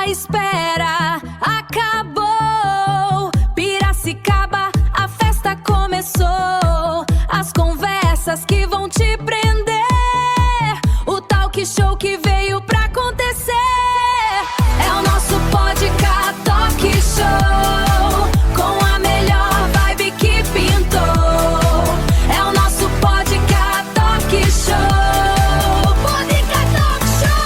A espera acabou. Piracicaba, a festa começou. As conversas que vão te prender. O talk show que veio pra acontecer. É o nosso podcast Talk Show. Com a melhor vibe que pintou. É o nosso podcast Talk Show. Podcast Talk Show.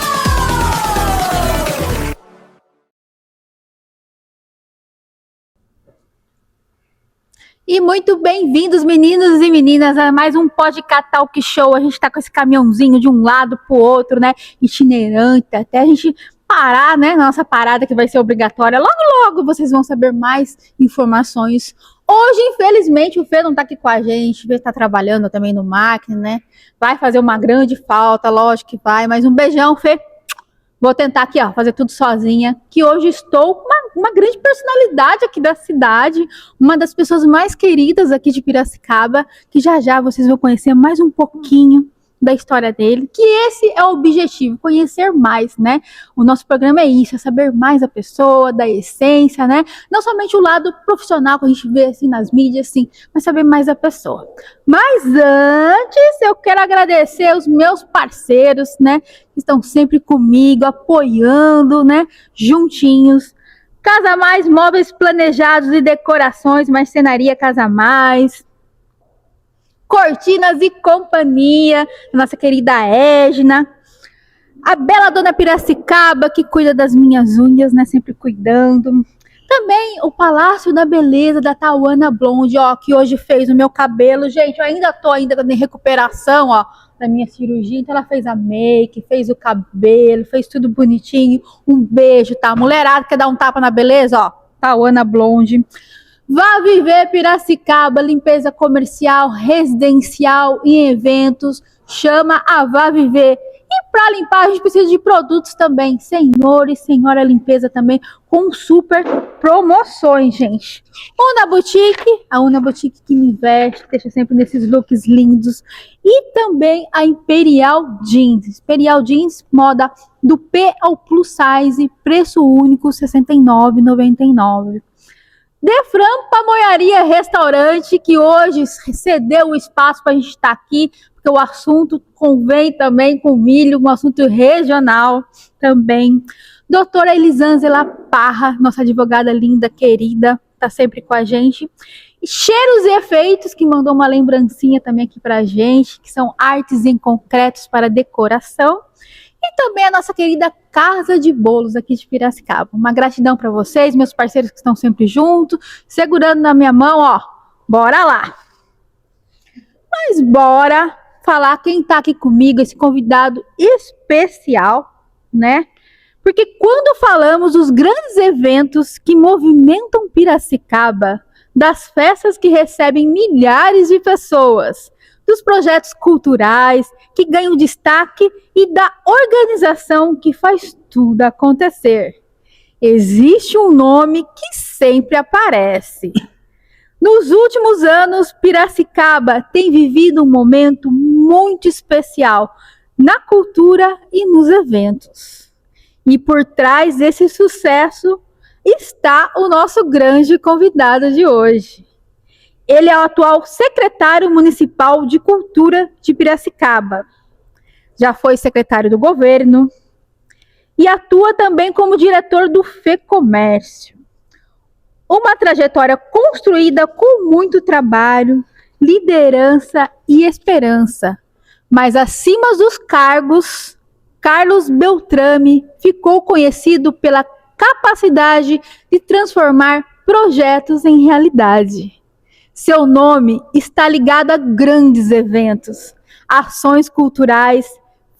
E muito bem-vindos, meninos e meninas, a mais um podcast Talk Show. A gente tá com esse caminhãozinho de um lado pro outro, né, itinerante, até a gente parar, né, nossa parada que vai ser obrigatória. Logo, logo vocês vão saber mais informações. Hoje, infelizmente, o Fê não tá aqui com a gente, o Fê tá trabalhando também no máquina, né, vai fazer uma grande falta, lógico que vai, mas um beijão, Fê. Vou tentar aqui, ó, fazer tudo sozinha, que hoje estou com uma grande personalidade aqui da cidade, uma das pessoas mais queridas aqui de Piracicaba, que já já vocês vão conhecer mais um pouquinho da história dele, que esse é o objetivo, conhecer mais, né? O nosso programa é isso, é saber mais da pessoa, da essência, né? Não somente o lado profissional que a gente vê assim nas mídias, assim, mas saber mais da pessoa. Mas antes, eu quero agradecer os meus parceiros, né? Que estão sempre comigo, apoiando, né? Juntinhos. Casa Mais, móveis planejados e decorações, marcenaria Casa Mais. Cortinas e Companhia, nossa querida Égina. A bela dona Piracicaba, que cuida das minhas unhas, né? Sempre cuidando. Também o Palácio da Beleza da Tauana Blonde, ó, que hoje fez o meu cabelo. Gente, eu ainda tô em recuperação, ó, da minha cirurgia. Então ela fez a make, fez o cabelo, fez tudo bonitinho. Um beijo, tá? Mulherada quer dar um tapa na beleza, ó, Tauana Blonde. Vá Viver Piracicaba, limpeza comercial, residencial e eventos. Chama a Vá Viver. E para limpar a gente precisa de produtos também. Senhor e senhora limpeza também, com super promoções, gente. Una Boutique, a Una Boutique que me veste, deixa sempre nesses looks lindos. E também a Imperial Jeans. Imperial Jeans, moda do P ao plus size, preço único, R$ 69,99. Defran Pamonharia Restaurante, que hoje cedeu o espaço para a gente estar aqui, porque o assunto convém também com milho, um assunto regional também. Doutora Elisângela Parra, nossa advogada linda, querida, está sempre com a gente. Cheiros e Efeitos, que mandou uma lembrancinha também aqui para a gente, que são artes em concretos para decoração. E também a nossa querida Casa de Bolos aqui de Piracicaba. Uma gratidão para vocês, meus parceiros que estão sempre juntos, segurando na minha mão, ó. Bora lá! Mas bora falar quem tá aqui comigo, esse convidado especial, né? Porque quando falamos dos grandes eventos que movimentam Piracicaba, das festas que recebem milhares de pessoas, dos projetos culturais que ganham destaque e da organização que faz tudo acontecer, existe um nome que sempre aparece. Nos últimos anos, Piracicaba tem vivido um momento muito especial na cultura e nos eventos. E por trás desse sucesso está o nosso grande convidado de hoje. Ele é o atual secretário municipal de Cultura de Piracicaba. Já foi secretário do governo e atua também como diretor do FEComércio. Uma trajetória construída com muito trabalho, liderança e esperança. Mas acima dos cargos, Carlos Beltrame ficou conhecido pela capacidade de transformar projetos em realidade. Seu nome está ligado a grandes eventos, ações culturais,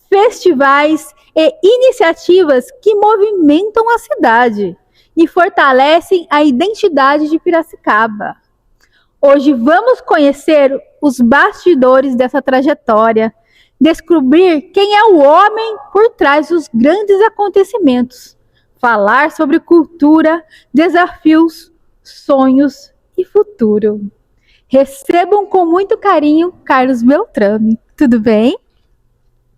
festivais e iniciativas que movimentam a cidade e fortalecem a identidade de Piracicaba. Hoje vamos conhecer os bastidores dessa trajetória, descobrir quem é o homem por trás dos grandes acontecimentos, falar sobre cultura, desafios, sonhos e futuro. Recebam com muito carinho Carlos Beltrame. Tudo bem?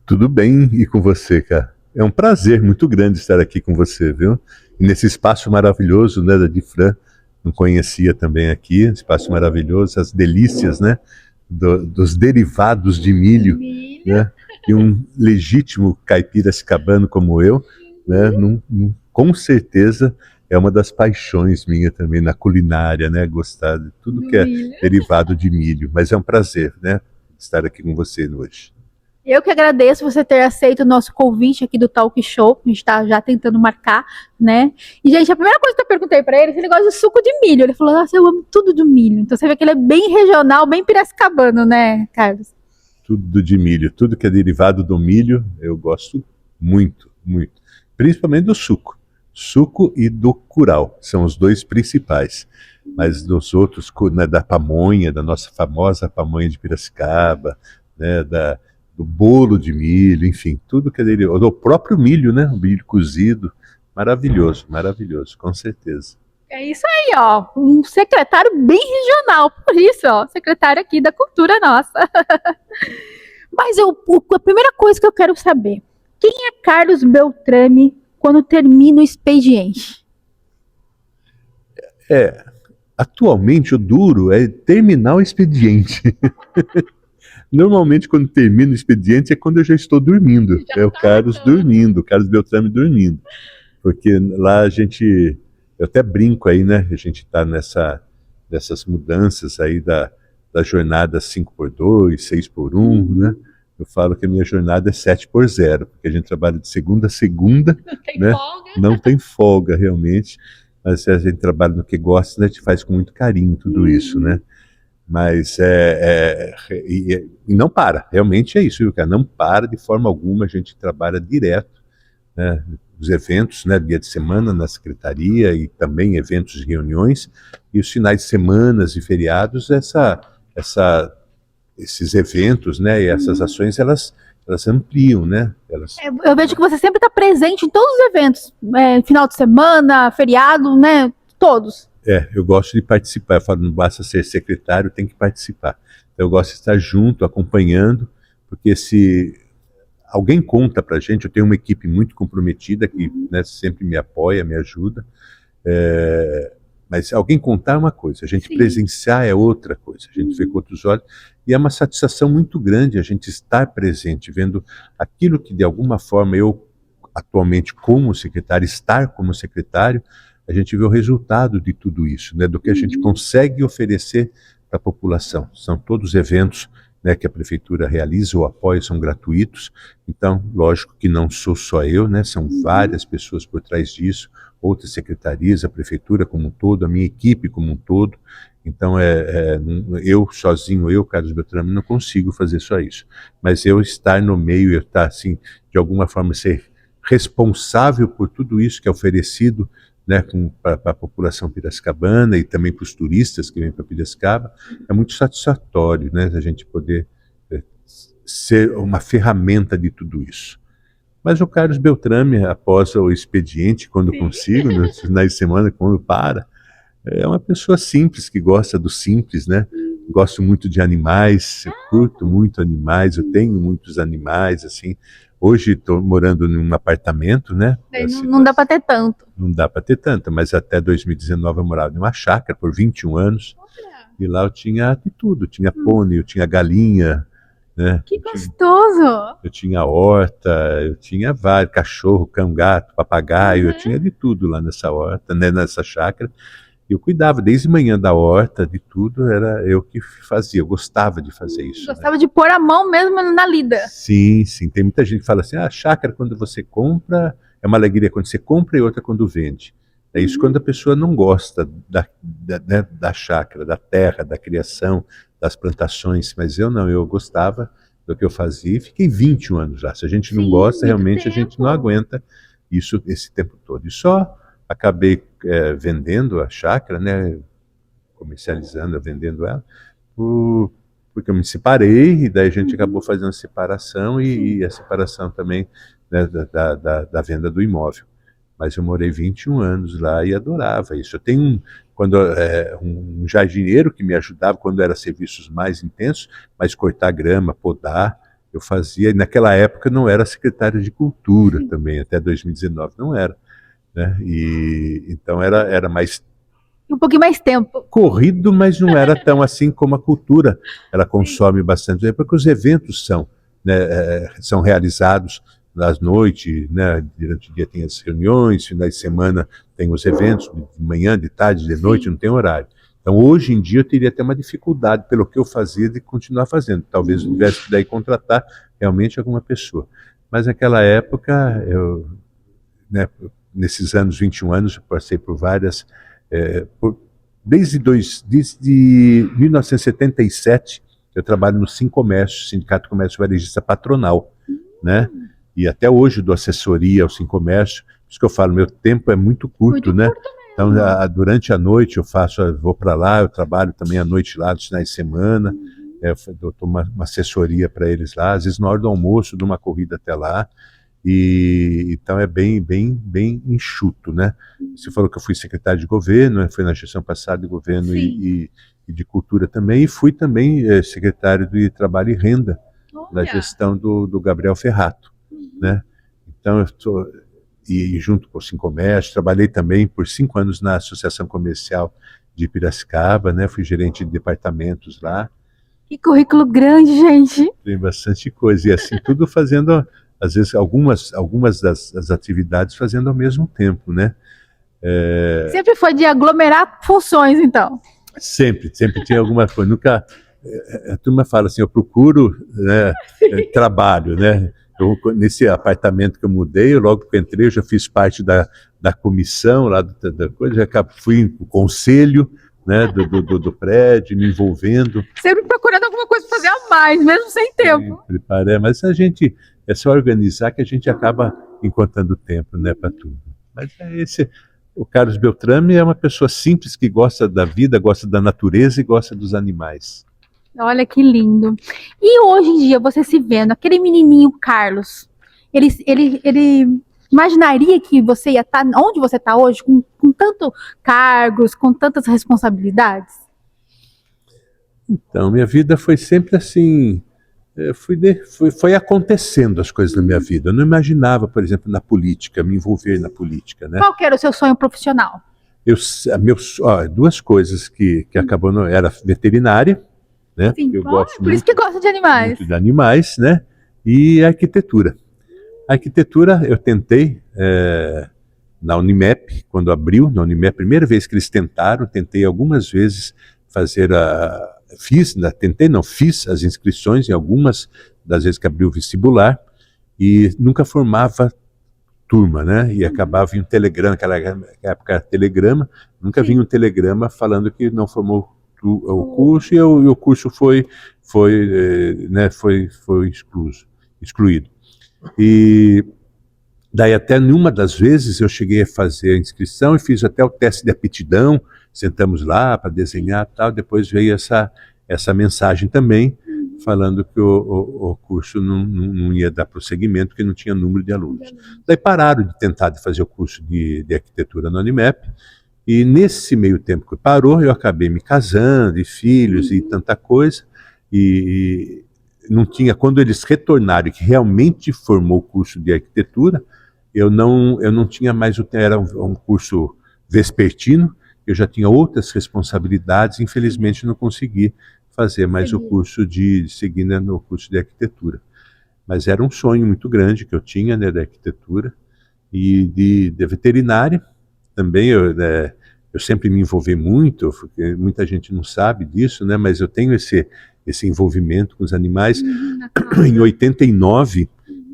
Tudo bem, e com você, cara? É um prazer muito grande estar aqui com você, viu? E nesse espaço maravilhoso, né, da Difran, não conhecia também aqui, espaço maravilhoso, as delícias, né, dos derivados de milho, né, e um legítimo caipiracicabano como eu, né, com certeza é uma das paixões minha também na culinária, né, gostar de tudo que é derivado de milho. Mas é um prazer, né, estar aqui com você hoje. Eu que agradeço você ter aceito o nosso convite aqui do Talk Show. A gente tá já tentando marcar, né? E, gente, a primeira coisa que eu perguntei pra ele, se ele gosta de suco de milho. Ele falou, nossa, eu amo tudo de milho. Então você vê que ele é bem regional, bem piracicabano, né, Carlos? Tudo de milho, tudo que é derivado do milho, eu gosto muito, muito. Principalmente do suco. Suco e do curau, são os dois principais. Mas dos outros, né, da pamonha, da nossa famosa pamonha de Piracicaba, né, do bolo de milho, enfim, tudo que é derivado. Do próprio milho, né? O milho cozido. Maravilhoso, maravilhoso, com certeza. É isso aí, ó. Um secretário bem regional, por isso, ó. Secretário aqui da cultura nossa. Mas a primeira coisa que eu quero saber, quem é Carlos Beltrame quando termina o expediente? Atualmente o duro é terminar o expediente. Normalmente, quando termina o expediente, é quando eu já estou dormindo. É o Carlos dormindo, o Carlos Beltrame dormindo. Porque lá eu até brinco aí, né? A gente está nessas mudanças aí da jornada 5x2, 6x1, né? Eu falo que a minha jornada é 7x0, porque a gente trabalha de segunda a segunda, né? Não tem folga, realmente. Mas se a gente trabalha no que gosta, né? A gente faz com muito carinho tudo isso, né? Mas e não para, realmente é isso, viu, cara? Não para de forma alguma, a gente trabalha direto, né? Os eventos, né, dia de semana na secretaria e também eventos de reuniões, e os finais de semana e feriados, esses eventos, né, e essas ações, elas ampliam, né? Eu vejo que você sempre está presente em todos os eventos, final de semana, feriado, né? Todos. Eu gosto de participar. Eu falo, não basta ser secretário, tem que participar. Então, eu gosto de estar junto, acompanhando, porque se alguém conta para a gente, eu tenho uma equipe muito comprometida que, né, sempre me apoia, me ajuda, mas alguém contar é uma coisa, a gente Sim. presenciar é outra coisa, a gente vê com outros olhos, e é uma satisfação muito grande a gente estar presente, vendo aquilo que de alguma forma eu, atualmente como secretário, estar como secretário, a gente vê o resultado de tudo isso, né, do que a gente consegue oferecer para a população. São todos eventos, né, que a prefeitura realiza ou apoia, são gratuitos. Então, lógico que não sou só eu, né, são várias pessoas por trás disso, outras secretarias, a prefeitura como um todo, a minha equipe como um todo. Então, eu sozinho, Carlos Beltrame, não consigo fazer só isso. Mas eu estar no meio, eu estar, assim, de alguma forma, ser responsável por tudo isso que é oferecido, né, para a população piracicabana e também para os turistas que vêm para Piracicaba, é muito satisfatório, né, a gente poder ser uma ferramenta de tudo isso. Mas o Carlos Beltrame, após o expediente, quando consigo, nos finais de semana, quando para, é uma pessoa simples, que gosta do simples, né? Gosto muito de animais, eu curto muito animais, eu tenho muitos animais, assim. Hoje estou morando num apartamento, né? Não dá para ter tanto. Não dá para ter tanto, mas até 2019 eu morava numa chácara por 21 anos. E lá eu tinha de tudo, tinha pônei, eu tinha galinha, né? Que gostoso! Eu tinha horta, eu tinha vários, cachorro, cão, gato, papagaio, eu tinha de tudo lá nessa horta, né, nessa chácara. Eu cuidava desde manhã da horta, de tudo, era eu que fazia, eu gostava de fazer isso. Gostava, né, de pôr a mão mesmo na lida. Sim, sim, tem muita gente que fala assim, a chácara quando você compra, é uma alegria quando você compra e outra quando vende. É isso quando a pessoa não gosta da chácara, da terra, da criação, das plantações, mas eu não, eu gostava do que eu fazia e fiquei 21 anos lá. Se a gente não gosta, realmente a gente não aguenta isso esse tempo todo. E só acabei vendendo a chácara, né, comercializando, vendendo ela, porque eu me separei e daí a gente acabou fazendo a separação e a separação também, né, da venda do imóvel. Mas eu morei 21 anos lá e adorava isso. Eu tenho um jardineiro que me ajudava quando eram serviços mais intensos, mas cortar grama, podar, eu fazia. E naquela época não era secretário de Cultura também, até 2019 não era. né? E então era mais Um pouquinho mais tempo. corrido, mas não era tão assim como a cultura. Ela consome bastante tempo, porque os eventos são, né, são realizados nas noites, né? Durante o dia tem as reuniões, finais de semana tem os eventos, de manhã, de tarde, de noite, não tem horário. Então, hoje em dia, eu teria até uma dificuldade, pelo que eu fazia, de continuar fazendo. Talvez eu tivesse que daí contratar realmente alguma pessoa. Mas naquela época, né, nesses anos, 21 anos, eu passei por várias... desde 1977, eu trabalho no Sincomércio, Sindicato de Comércio Varejista Patronal, né? E até hoje eu dou assessoria ao Sincomércio. Por isso que eu falo, meu tempo é muito curto, né? Então, durante a noite eu vou para lá, eu trabalho também à noite lá, nos finais de semana, eu dou uma assessoria para eles lá, às vezes na hora do almoço, dou uma corrida até lá. E então é bem enxuto, né? Você falou que eu fui secretário de governo, né? Foi na gestão passada de governo e de cultura também, e fui também secretário de Trabalho e Renda na gestão do Gabriel Ferrato, né? Então e junto com o Sincomércio, trabalhei também por 5 anos na Associação Comercial de Piracicaba, né? Fui gerente de departamentos lá. Que currículo grande, gente! Tem bastante coisa, e assim, tudo fazendo... Às vezes, algumas das atividades fazendo ao mesmo tempo, né? Sempre foi de aglomerar funções, então. Sempre tinha alguma coisa. Nunca, a turma fala assim, eu procuro, né, trabalho, né? Nesse apartamento que eu mudei, logo que eu entrei, eu já fiz parte da comissão lá da coisa, já fui no conselho, né, do prédio, me envolvendo. Sempre procurando alguma coisa para fazer a mais, mesmo sem tempo. Mas a gente... É só organizar que a gente acaba encontrando tempo, né, para tudo. Mas o Carlos Beltrame é uma pessoa simples que gosta da vida, gosta da natureza e gosta dos animais. Olha que lindo. E hoje em dia, você se vendo, aquele menininho Carlos, ele imaginaria que você ia estar onde você está hoje, com tantos cargos, com tantas responsabilidades? Então, minha vida foi sempre assim... Foi acontecendo as coisas na minha vida. Eu não imaginava, por exemplo, na política, me envolver na política, né? Qual que era o seu sonho profissional? Duas coisas que acabou, era veterinária, né? Sim, eu gosto por isso que gosta de animais. muito de animais, né? E arquitetura. A arquitetura eu tentei na Unimep, quando abriu, na Unimep, primeira vez que eles tentei algumas vezes fazer fiz as inscrições em algumas das vezes que abriu o vestibular e nunca formava turma, né? E acabava em um telegrama, naquela época era telegrama, nunca vinha um telegrama falando que não formou o curso e o curso foi excluído. E daí até numa das vezes eu cheguei a fazer a inscrição e fiz até o teste de aptidão, sentamos lá para desenhar e tal, depois veio essa mensagem também, falando que o curso não ia dar prosseguimento, porque não tinha número de alunos. Daí pararam de tentar fazer o curso de arquitetura na Unimep, e nesse meio tempo que parou, eu acabei me casando, e filhos, e tanta coisa, e não tinha, quando eles retornaram, que realmente formou o curso de arquitetura, eu não tinha mais, era um curso vespertino, eu já tinha outras responsabilidades, infelizmente não consegui fazer mais o curso seguir no curso de arquitetura. Mas era um sonho muito grande que eu tinha, né, da arquitetura e de veterinária. Também eu sempre me envolvi muito, porque muita gente não sabe disso, né, mas eu tenho esse envolvimento com os animais. Em 89,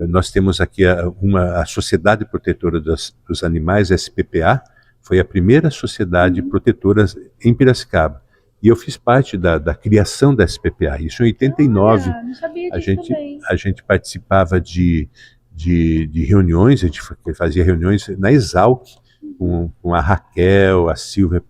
nós temos aqui a Sociedade Protetora dos Animais, SPPA, foi a primeira sociedade protetora em Piracicaba. E eu fiz parte da criação da SPPA. Isso em 89. Não sabia disso também. A gente participava de reuniões, a gente fazia reuniões na Exalc, com a Raquel, a Silvia,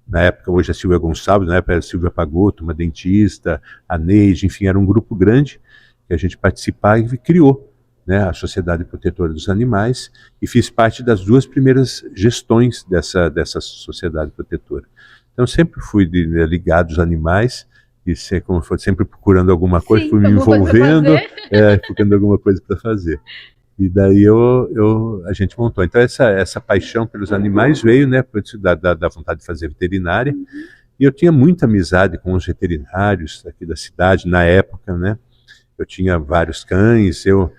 na época, hoje a Silvia Gonçalves, na época era a Silvia Pagotto, uma dentista, a Neide, enfim, era um grupo grande que a gente participava e criou, né, a Sociedade Protetora dos Animais, e fiz parte das 2 primeiras gestões dessa Sociedade Protetora. Então sempre fui ligado aos animais, e sempre procurando alguma coisa, fui me envolvendo, procurando alguma coisa para fazer. E daí a gente montou. Então essa paixão pelos animais veio, né, da vontade de fazer veterinária. E eu tinha muita amizade com os veterinários aqui da cidade na época, né? Eu tinha vários cães, eu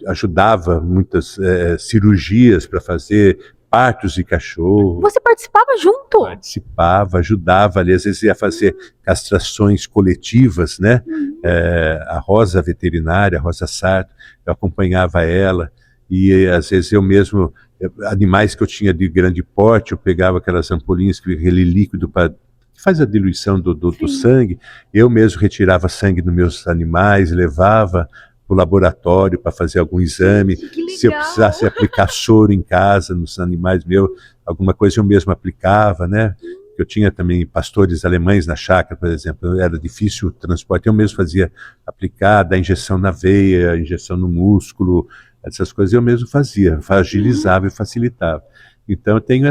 ajudava muitas cirurgias para fazer partos de cachorro. Você participava junto? Participava, ajudava ali, às vezes ia fazer castrações coletivas, né? A Rosa veterinária, a Rosa Sarto, eu acompanhava ela, e às vezes eu mesmo, animais que eu tinha de grande porte, eu pegava aquelas ampolinhas, aquele líquido que faz a diluição do sangue, eu mesmo retirava sangue dos meus animais, levava para o laboratório para fazer algum exame. Se eu precisasse aplicar soro em casa nos animais meus, alguma coisa eu mesmo aplicava, né? Eu tinha também pastores alemães na chácara, por exemplo, era difícil o transporte, eu mesmo fazia aplicar, dar injeção na veia, injeção no músculo, essas coisas eu mesmo fazia, agilizava e facilitava. Então eu tenho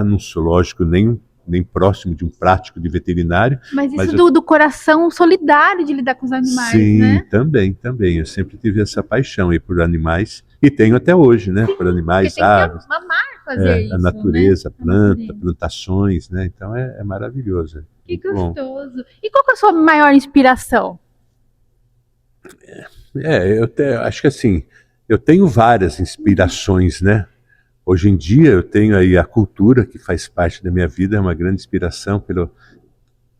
não sou lógico nem próximo de um prático de veterinário. Mas isso do coração solidário de lidar com os animais, sim, né? Também. Eu sempre tive essa paixão aí por animais, e tenho até hoje, né? Por animais, aves. Fazer isso, a natureza, né? plantações, né? Então é maravilhoso. Que gostoso. Bom. E qual que é a sua maior inspiração? Acho que assim, eu tenho várias inspirações, né? Hoje em dia eu tenho aí a cultura, que faz parte da minha vida, é uma grande inspiração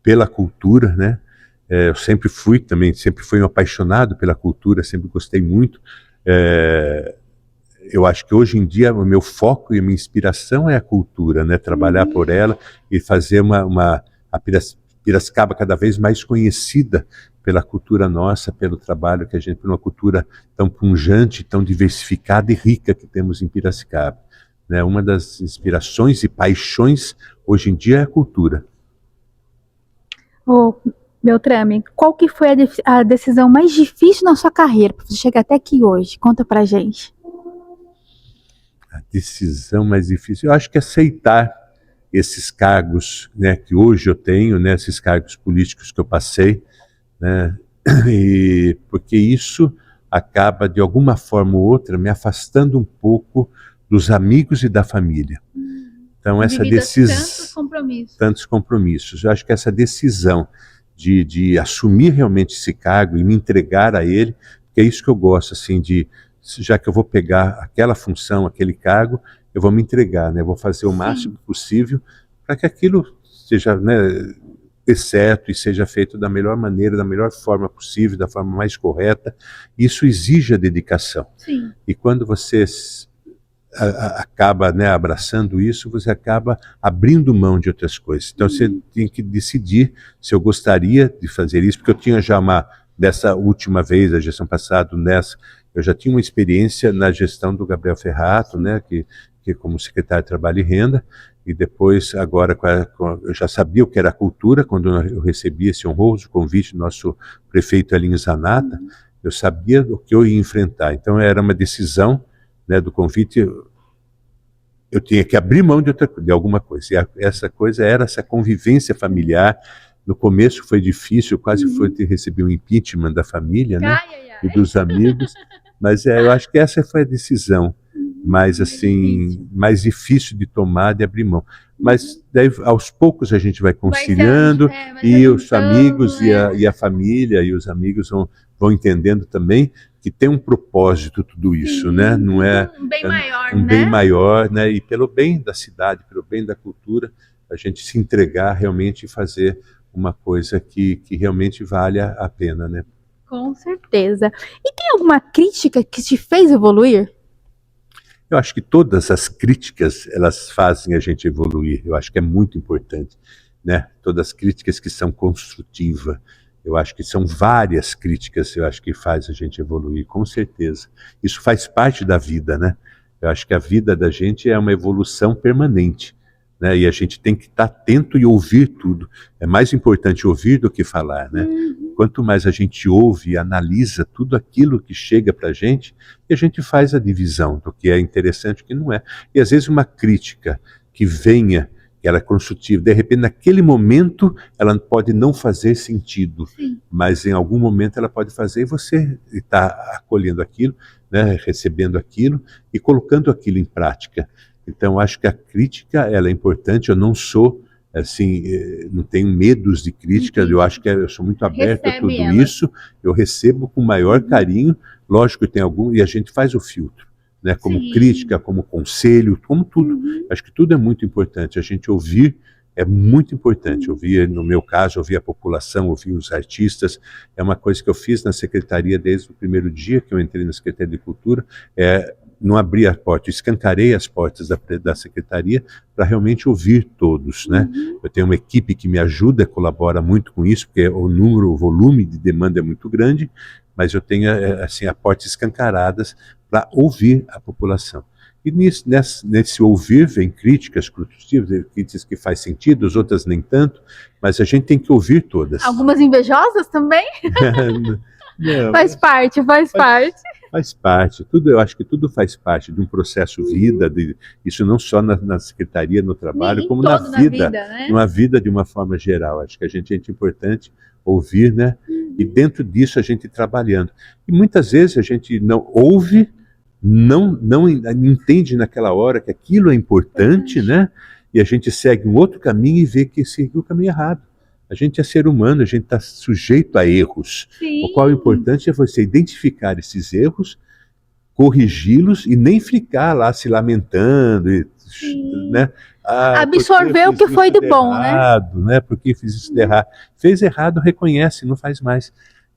pela cultura, né? Eu sempre fui um apaixonado pela cultura, sempre gostei muito. Eu acho que hoje em dia o meu foco e a minha inspiração é a cultura, né? Trabalhar por ela e fazer a Piracicaba cada vez mais conhecida pela cultura nossa, pelo trabalho que a gente, por uma cultura tão pujante, tão diversificada e rica que temos em Piracicaba. Né? Uma das inspirações e paixões hoje em dia é a cultura. Beltrame, qual que foi a decisão mais difícil na sua carreira para você chegar até aqui hoje? Conta pra gente. A decisão mais difícil, eu acho que aceitar esses cargos, né, que hoje eu tenho, né, esses cargos políticos que eu passei, né, porque isso acaba de alguma forma ou outra me afastando um pouco dos amigos e da família. Então essa decisão, tantos compromissos. Eu acho que essa decisão de assumir realmente esse cargo e me entregar a ele, que é isso que eu gosto, assim, já que eu vou pegar aquela função, aquele cargo, eu vou me entregar, né? Eu vou fazer o máximo possível para que aquilo seja, né, dê certo e seja feito da melhor maneira, da melhor forma possível, da forma mais correta. Isso exige a dedicação. Sim. E quando você acaba, né, abraçando isso, você acaba abrindo mão de outras coisas. Então você tem que decidir se eu gostaria de fazer isso, porque eu tinha já dessa última vez, a gestão passada, eu já tinha uma experiência na gestão do Gabriel Ferrato, né, que como secretário de Trabalho e Renda, e depois, agora, eu já sabia o que era a cultura, quando eu recebi esse honroso convite do nosso prefeito Elinho Zanata, eu sabia o que eu ia enfrentar. Então era uma decisão, né, do convite, eu tinha que abrir mão de alguma coisa. E essa coisa era essa convivência familiar. No começo foi difícil, quase recebi um impeachment da família, né, e dos amigos, mas eu acho que essa foi a decisão mais difícil de tomar, de abrir mão. Mas daí, aos poucos a gente vai conciliando, e os amigos e a família e os amigos vão entendendo também que tem um propósito tudo isso, né? Não é um bem maior, um bem maior, né? E pelo bem da cidade, pelo bem da cultura, a gente se entregar realmente e fazer uma coisa que realmente valha a pena, né? Com certeza. E tem alguma crítica que te fez evoluir? Eu acho que todas as críticas, elas fazem a gente evoluir. Eu acho que é muito importante, né? Todas as críticas que são construtivas. Eu acho que são várias críticas, eu acho que faz a gente evoluir, com certeza. Isso faz parte da vida, né? Eu acho que a vida da gente é uma evolução permanente, né? E a gente tem que estar atento e ouvir tudo. É mais importante ouvir do que falar, né? Quanto mais a gente ouve e analisa tudo aquilo que chega para a gente faz a divisão do que é interessante e o que não é. E às vezes uma crítica que venha, que ela é construtiva, de repente naquele momento ela pode não fazer sentido, mas em algum momento ela pode fazer, e você está acolhendo aquilo, né, recebendo aquilo e colocando aquilo em prática. Então, acho que a crítica, ela é importante. Eu não sou, assim, não tenho medos de crítica. Eu acho que eu sou muito aberto a tudo isso. Eu recebo com o maior carinho. Lógico que tem algum, e a gente faz o filtro, né, como crítica, como conselho, como tudo. Acho que tudo é muito importante. A gente ouvir é muito importante. Ouvir, no meu caso, ouvir a população, ouvir os artistas. É uma coisa que eu fiz na secretaria desde o primeiro dia que eu entrei na Secretaria de Cultura. Não abri a porta, escancarei as portas da secretaria para realmente ouvir todos, né? Eu tenho uma equipe que me ajuda, colabora muito com isso, porque o volume de demanda é muito grande, mas eu tenho assim, a portas escancaradas para ouvir a população. E nesse ouvir vem críticas construtivas, críticas que faz sentido, as outras nem tanto, mas a gente tem que ouvir todas. Algumas invejosas também? Não, Faz parte. Faz parte, tudo, eu acho que tudo faz parte de um processo vida, isso não só na secretaria, no trabalho, como na vida, né? numa vida de uma forma geral. Acho que a gente é importante ouvir, né? E dentro disso a gente trabalhando. E muitas vezes a gente não ouve, não entende naquela hora que aquilo é importante, né? E a gente segue um outro caminho e vê que seguiu o caminho errado. A gente é ser humano, a gente está sujeito a erros. O qual é importante é você identificar esses erros, corrigi-los e nem ficar lá se lamentando, né? Absorver o que foi de bom, né? Por que fiz isso de errado? Fez errado, reconhece, não faz mais.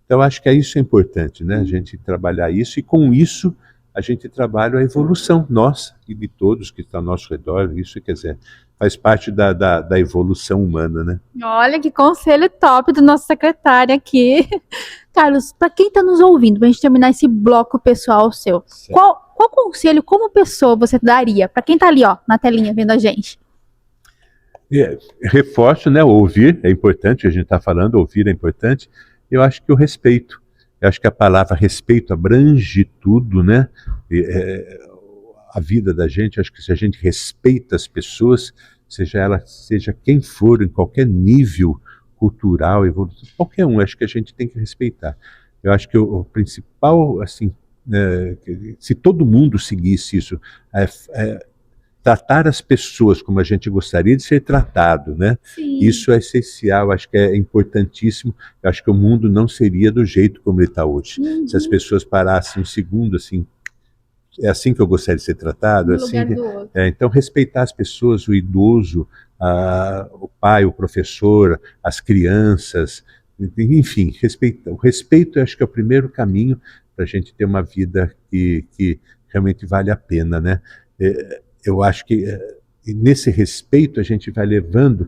Então, acho que isso é importante, né? A gente trabalhar isso e com isso a gente trabalha a evolução nossa e de todos que estão ao nosso redor. Isso, quer dizer, faz parte da evolução humana, né? Olha que conselho top do nosso secretário aqui. Carlos, para quem está nos ouvindo, para a gente terminar esse bloco pessoal seu, qual conselho, como pessoa, você daria para quem está ali, ó, na telinha vendo a gente? Reforço, né? Ouvir é importante, a gente está falando, ouvir é importante. Eu acho que o respeito. Eu acho que a palavra respeito abrange tudo, né? A vida da gente. Acho que se a gente respeita as pessoas, seja quem for, em qualquer nível cultural, evolutivo, qualquer um, acho que a gente tem que respeitar. Eu acho que o principal, assim, se todo mundo seguisse isso, tratar as pessoas como a gente gostaria de ser tratado, né? Isso é essencial, acho que é importantíssimo. Eu acho que o mundo não seria do jeito como ele está hoje. Se as pessoas parassem um segundo, assim, é assim que eu gostaria de ser tratado? Então, respeitar as pessoas, o idoso, o pai, o professor, as crianças, enfim, respeitar. O respeito, eu acho que é o primeiro caminho para a gente ter uma vida que realmente vale a pena, né? Eu acho que nesse respeito a gente vai levando,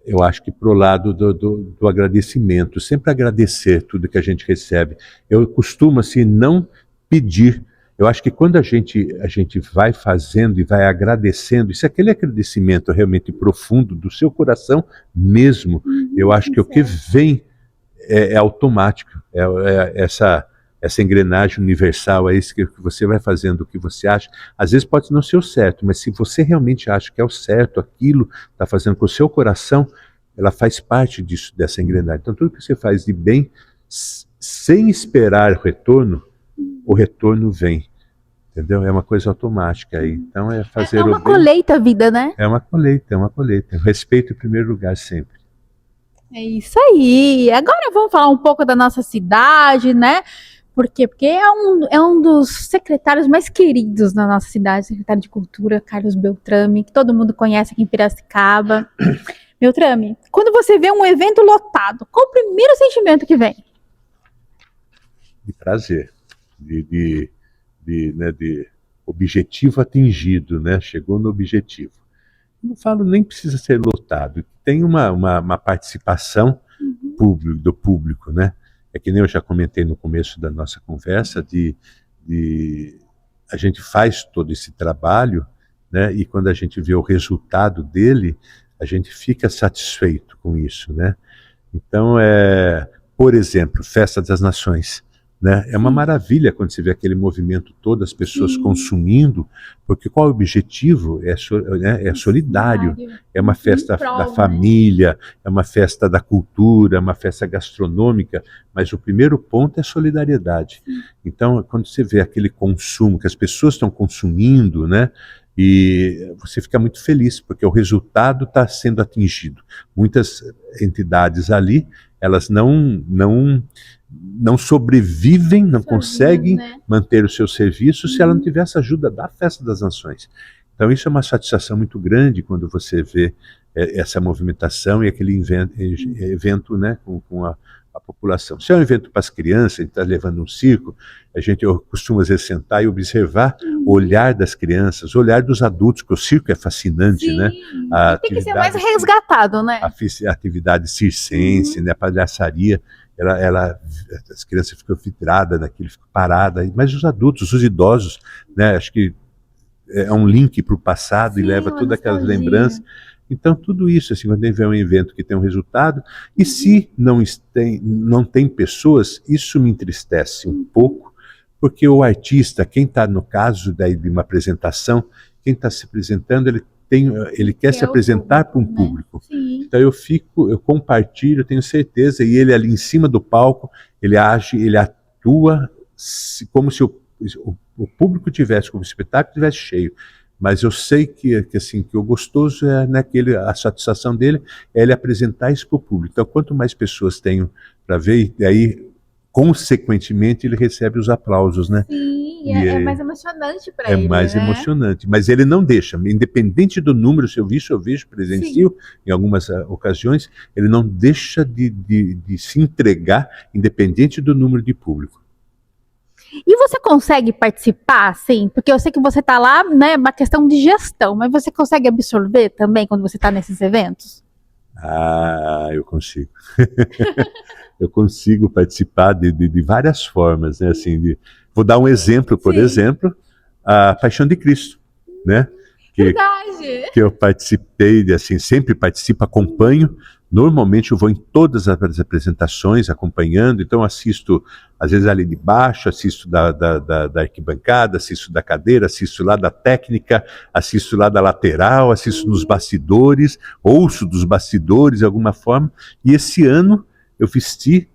eu acho que para o lado do agradecimento, sempre agradecer tudo que a gente recebe. Eu costumo, assim, não pedir. Eu acho que quando a gente vai fazendo e vai agradecendo, se aquele agradecimento realmente profundo do seu coração mesmo, eu acho que o que vem é automático, essa engrenagem universal, é isso que você vai fazendo, o que você acha. Às vezes pode não ser o certo, mas se você realmente acha que é o certo, aquilo está fazendo com o seu coração, ela faz parte dessa engrenagem. Então tudo que você faz de bem, sem esperar o retorno vem. Entendeu? É uma coisa automática aí. Então é fazer o bem. É uma colheita a vida, né? É uma colheita. Respeito em primeiro lugar sempre. É isso aí. Agora vamos falar um pouco da nossa cidade, né? Por quê? Porque é um dos secretários mais queridos na nossa cidade, secretário de Cultura, Carlos Beltrame, que todo mundo conhece aqui em Piracicaba. Beltrame, quando você vê um evento lotado, qual o primeiro sentimento que vem? De prazer, de objetivo atingido, né? Chegou no objetivo. Não falo nem precisa ser lotado, tem uma participação do público, né? É que nem eu já comentei no começo da nossa conversa, a gente faz todo esse trabalho, né? E quando a gente vê o resultado dele, a gente fica satisfeito com isso, né? Então, por exemplo, Festa das Nações, né? É uma maravilha quando você vê aquele movimento todo, as pessoas consumindo, porque qual é o objetivo? É solidário, é uma festa da família, é uma festa da cultura, é uma festa gastronômica, mas o primeiro ponto é solidariedade. Então, quando você vê aquele consumo, que as pessoas estão consumindo, né? E você fica muito feliz, porque o resultado está sendo atingido. Muitas entidades ali, elas não sobrevivem, não conseguem manter os seus serviços se ela não tiver essa ajuda da Festa das Nações. Então isso é uma satisfação muito grande quando você vê essa movimentação e aquele evento, né, com a população. Se é um evento para as crianças, a gente está levando um circo, eu costumo às vezes sentar e observar o olhar das crianças, o olhar dos adultos, porque o circo é fascinante, né? Tem que ser mais resgatado, né? A atividade circense, né? A palhaçaria, as crianças ficam vidradas naquilo, ficam paradas, mas os adultos, os idosos, né? Acho que é um link para o passado e leva todas aquelas lembranças. Então, tudo isso, assim, quando vem um evento que tem um resultado, e se não tem pessoas, isso me entristece um pouco, porque o artista, quem está no caso daí de uma apresentação, quem está se apresentando, ele quer se apresentar para um público. Então eu compartilho, eu tenho certeza, e ele ali em cima do palco, ele age, ele atua como se o público tivesse, como se o espetáculo estivesse cheio. Mas eu sei que o gostoso é a satisfação dele é ele apresentar isso para o público. Então, quanto mais pessoas tenho para ver, e aí, consequentemente, ele recebe os aplausos, né? Sim, é mais emocionante para ele. É mais emocionante. Mas ele não deixa, independente do número, se eu vejo, presencio em algumas ocasiões, ele não deixa de se entregar, independente do número de público. E você consegue participar, assim? Porque eu sei que você está lá, né, uma questão de gestão, mas você consegue absorver também quando você está nesses eventos? Ah, eu consigo. Eu consigo participar de várias formas, né? Assim, vou dar um exemplo, por exemplo, a Paixão de Cristo, né? Verdade. Que eu participei, assim, sempre participo, acompanho. Normalmente eu vou em todas as apresentações acompanhando, então assisto às vezes ali de baixo, assisto da arquibancada, assisto da cadeira, assisto lá da técnica, assisto lá da lateral, assisto nos bastidores, ouço dos bastidores de alguma forma. E esse ano eu vesti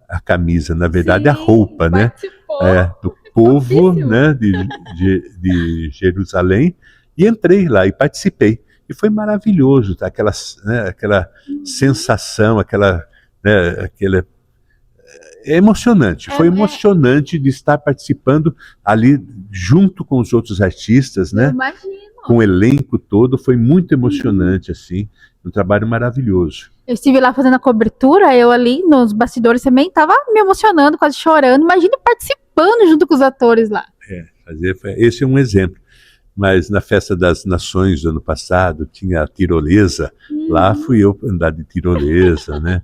a camisa, na verdade a roupa, né? Do povo, né, de Jerusalém, e entrei lá e participei. E foi maravilhoso, tá? Aquela sensação, é emocionante. Foi emocionante de estar participando ali junto com os outros artistas, né? Eu imagino. Com o elenco todo, foi muito emocionante, assim, um trabalho maravilhoso. Eu estive lá fazendo a cobertura, eu ali nos bastidores também estava me emocionando, quase chorando. Imagina participando junto com os atores lá. Esse é um exemplo. Mas na Festa das Nações do ano passado, tinha a tirolesa, lá fui eu andar de tirolesa, né?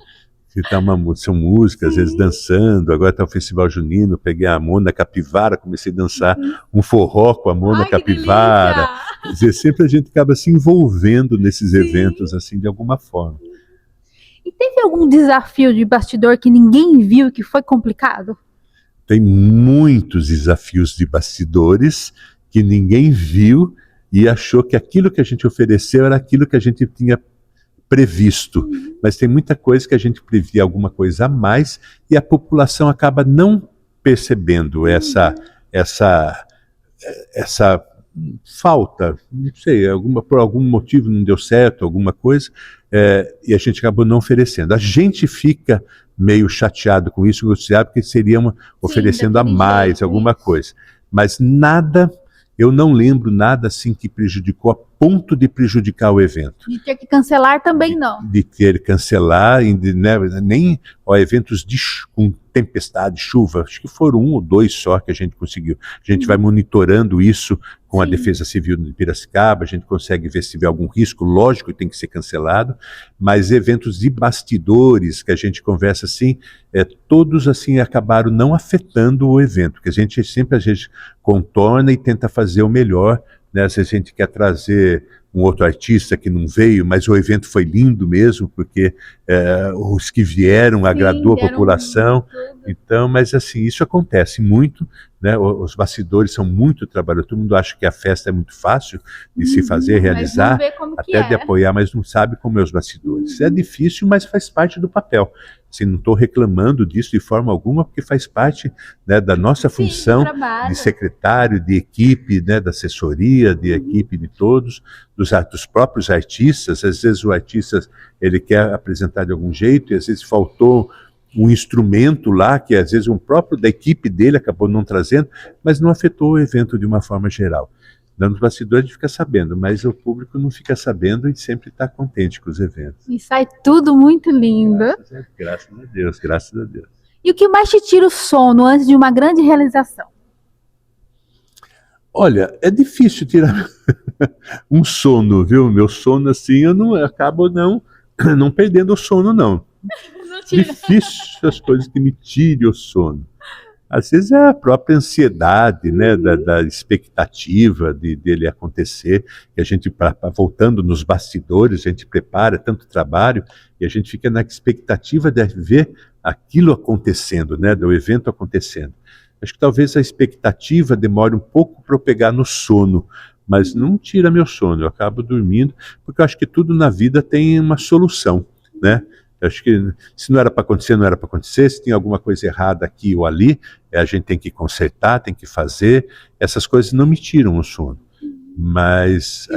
São músicas, às vezes dançando, agora está o Festival Junino, peguei a Mona Capivara, comecei a dançar um forró com a Mona Capivara. Quer dizer, sempre a gente acaba se envolvendo nesses eventos, assim, de alguma forma. E teve algum desafio de bastidor que ninguém viu, que foi complicado? Tem muitos desafios de bastidores que ninguém viu e achou que aquilo que a gente ofereceu era aquilo que a gente tinha previsto. Mas tem muita coisa que a gente previa alguma coisa a mais e a população acaba não percebendo essa falta, não sei, por algum motivo não deu certo, alguma coisa, e a gente acabou não oferecendo. A gente fica meio chateado com isso, porque seria oferecendo a mais alguma coisa. Mas nada... Eu não lembro nada assim que prejudicou a ponto de prejudicar o evento. De ter que cancelar também não. De ter que cancelar, né, nem eventos com tempestade, chuva, acho que foram 1 ou 2 só que a gente conseguiu. A gente vai monitorando isso com a Defesa Civil de Piracicaba, a gente consegue ver se tiver algum risco, lógico que tem que ser cancelado, mas eventos de bastidores, que a gente conversa assim, todos assim acabaram não afetando o evento, porque a gente contorna e tenta fazer o melhor, né? Se a gente quer trazer um outro artista que não veio, mas o evento foi lindo mesmo, porque os que vieram agradou a população. Então, mas assim, isso acontece muito, né? Os bastidores são muito trabalhosos. Todo mundo acha que a festa é muito fácil de se fazer, realizar, até de apoiar, mas não sabe como é os bastidores. É difícil, mas faz parte do papel. Assim, não estou reclamando disso de forma alguma, porque faz parte, né, da nossa função de secretário, de equipe, né, da assessoria, de equipe de todos, dos próprios artistas. Às vezes o artista ele quer apresentar de algum jeito, e às vezes faltou um instrumento lá, que às vezes um próprio da equipe dele acabou não trazendo, mas não afetou o evento de uma forma geral. Nos bastidores a gente fica sabendo, mas o público não fica sabendo e sempre está contente com os eventos. E sai tudo muito lindo. Graças a Deus, graças a Deus. E o que mais te tira o sono antes de uma grande realização? Olha, é difícil tirar um sono, viu? Meu sono assim, eu acabo não perdendo o sono, não. Difícil as coisas que me tirem o sono. Às vezes é a própria ansiedade, né, da expectativa dele acontecer, que a gente, voltando nos bastidores, a gente prepara tanto trabalho e a gente fica na expectativa de ver aquilo acontecendo, né, do evento acontecendo. Acho que talvez a expectativa demore um pouco para eu pegar no sono, mas não tira meu sono, eu acabo dormindo, porque eu acho que tudo na vida tem uma solução, né? Acho que se não era para acontecer, não era para acontecer. Se tem alguma coisa errada aqui ou ali, a gente tem que consertar, tem que fazer. Essas coisas não me tiram o sono. Mas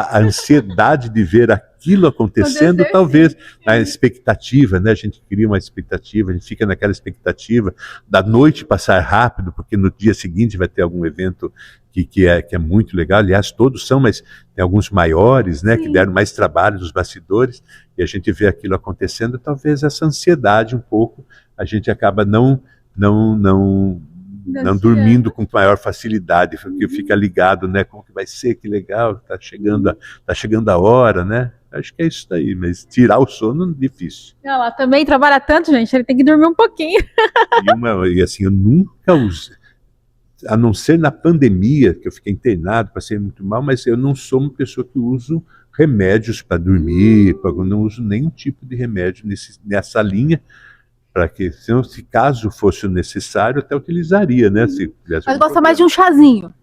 a ansiedade de ver aquilo acontecendo, talvez, a expectativa, né? A gente cria uma expectativa, a gente fica naquela expectativa da noite passar rápido, porque no dia seguinte vai ter algum evento que é muito legal. Aliás, todos são, mas tem alguns maiores, né, que deram mais trabalho nos bastidores, e a gente vê aquilo acontecendo. Talvez essa ansiedade um pouco, a gente acaba não dormindo com maior facilidade, porque fica ligado, né, como que vai ser, que legal, tá chegando a hora, né? Acho que é isso daí, mas tirar o sono é difícil. Ela também trabalha tanto, gente, ele tem que dormir um pouquinho. E assim, eu nunca usei, a não ser na pandemia, que eu fiquei internado, passei muito mal, mas eu não sou uma pessoa que uso remédios para dormir, eu não uso nenhum tipo de remédio nessa linha, para que, se caso fosse necessário, até utilizaria, né? Mas gosta mais de um chazinho?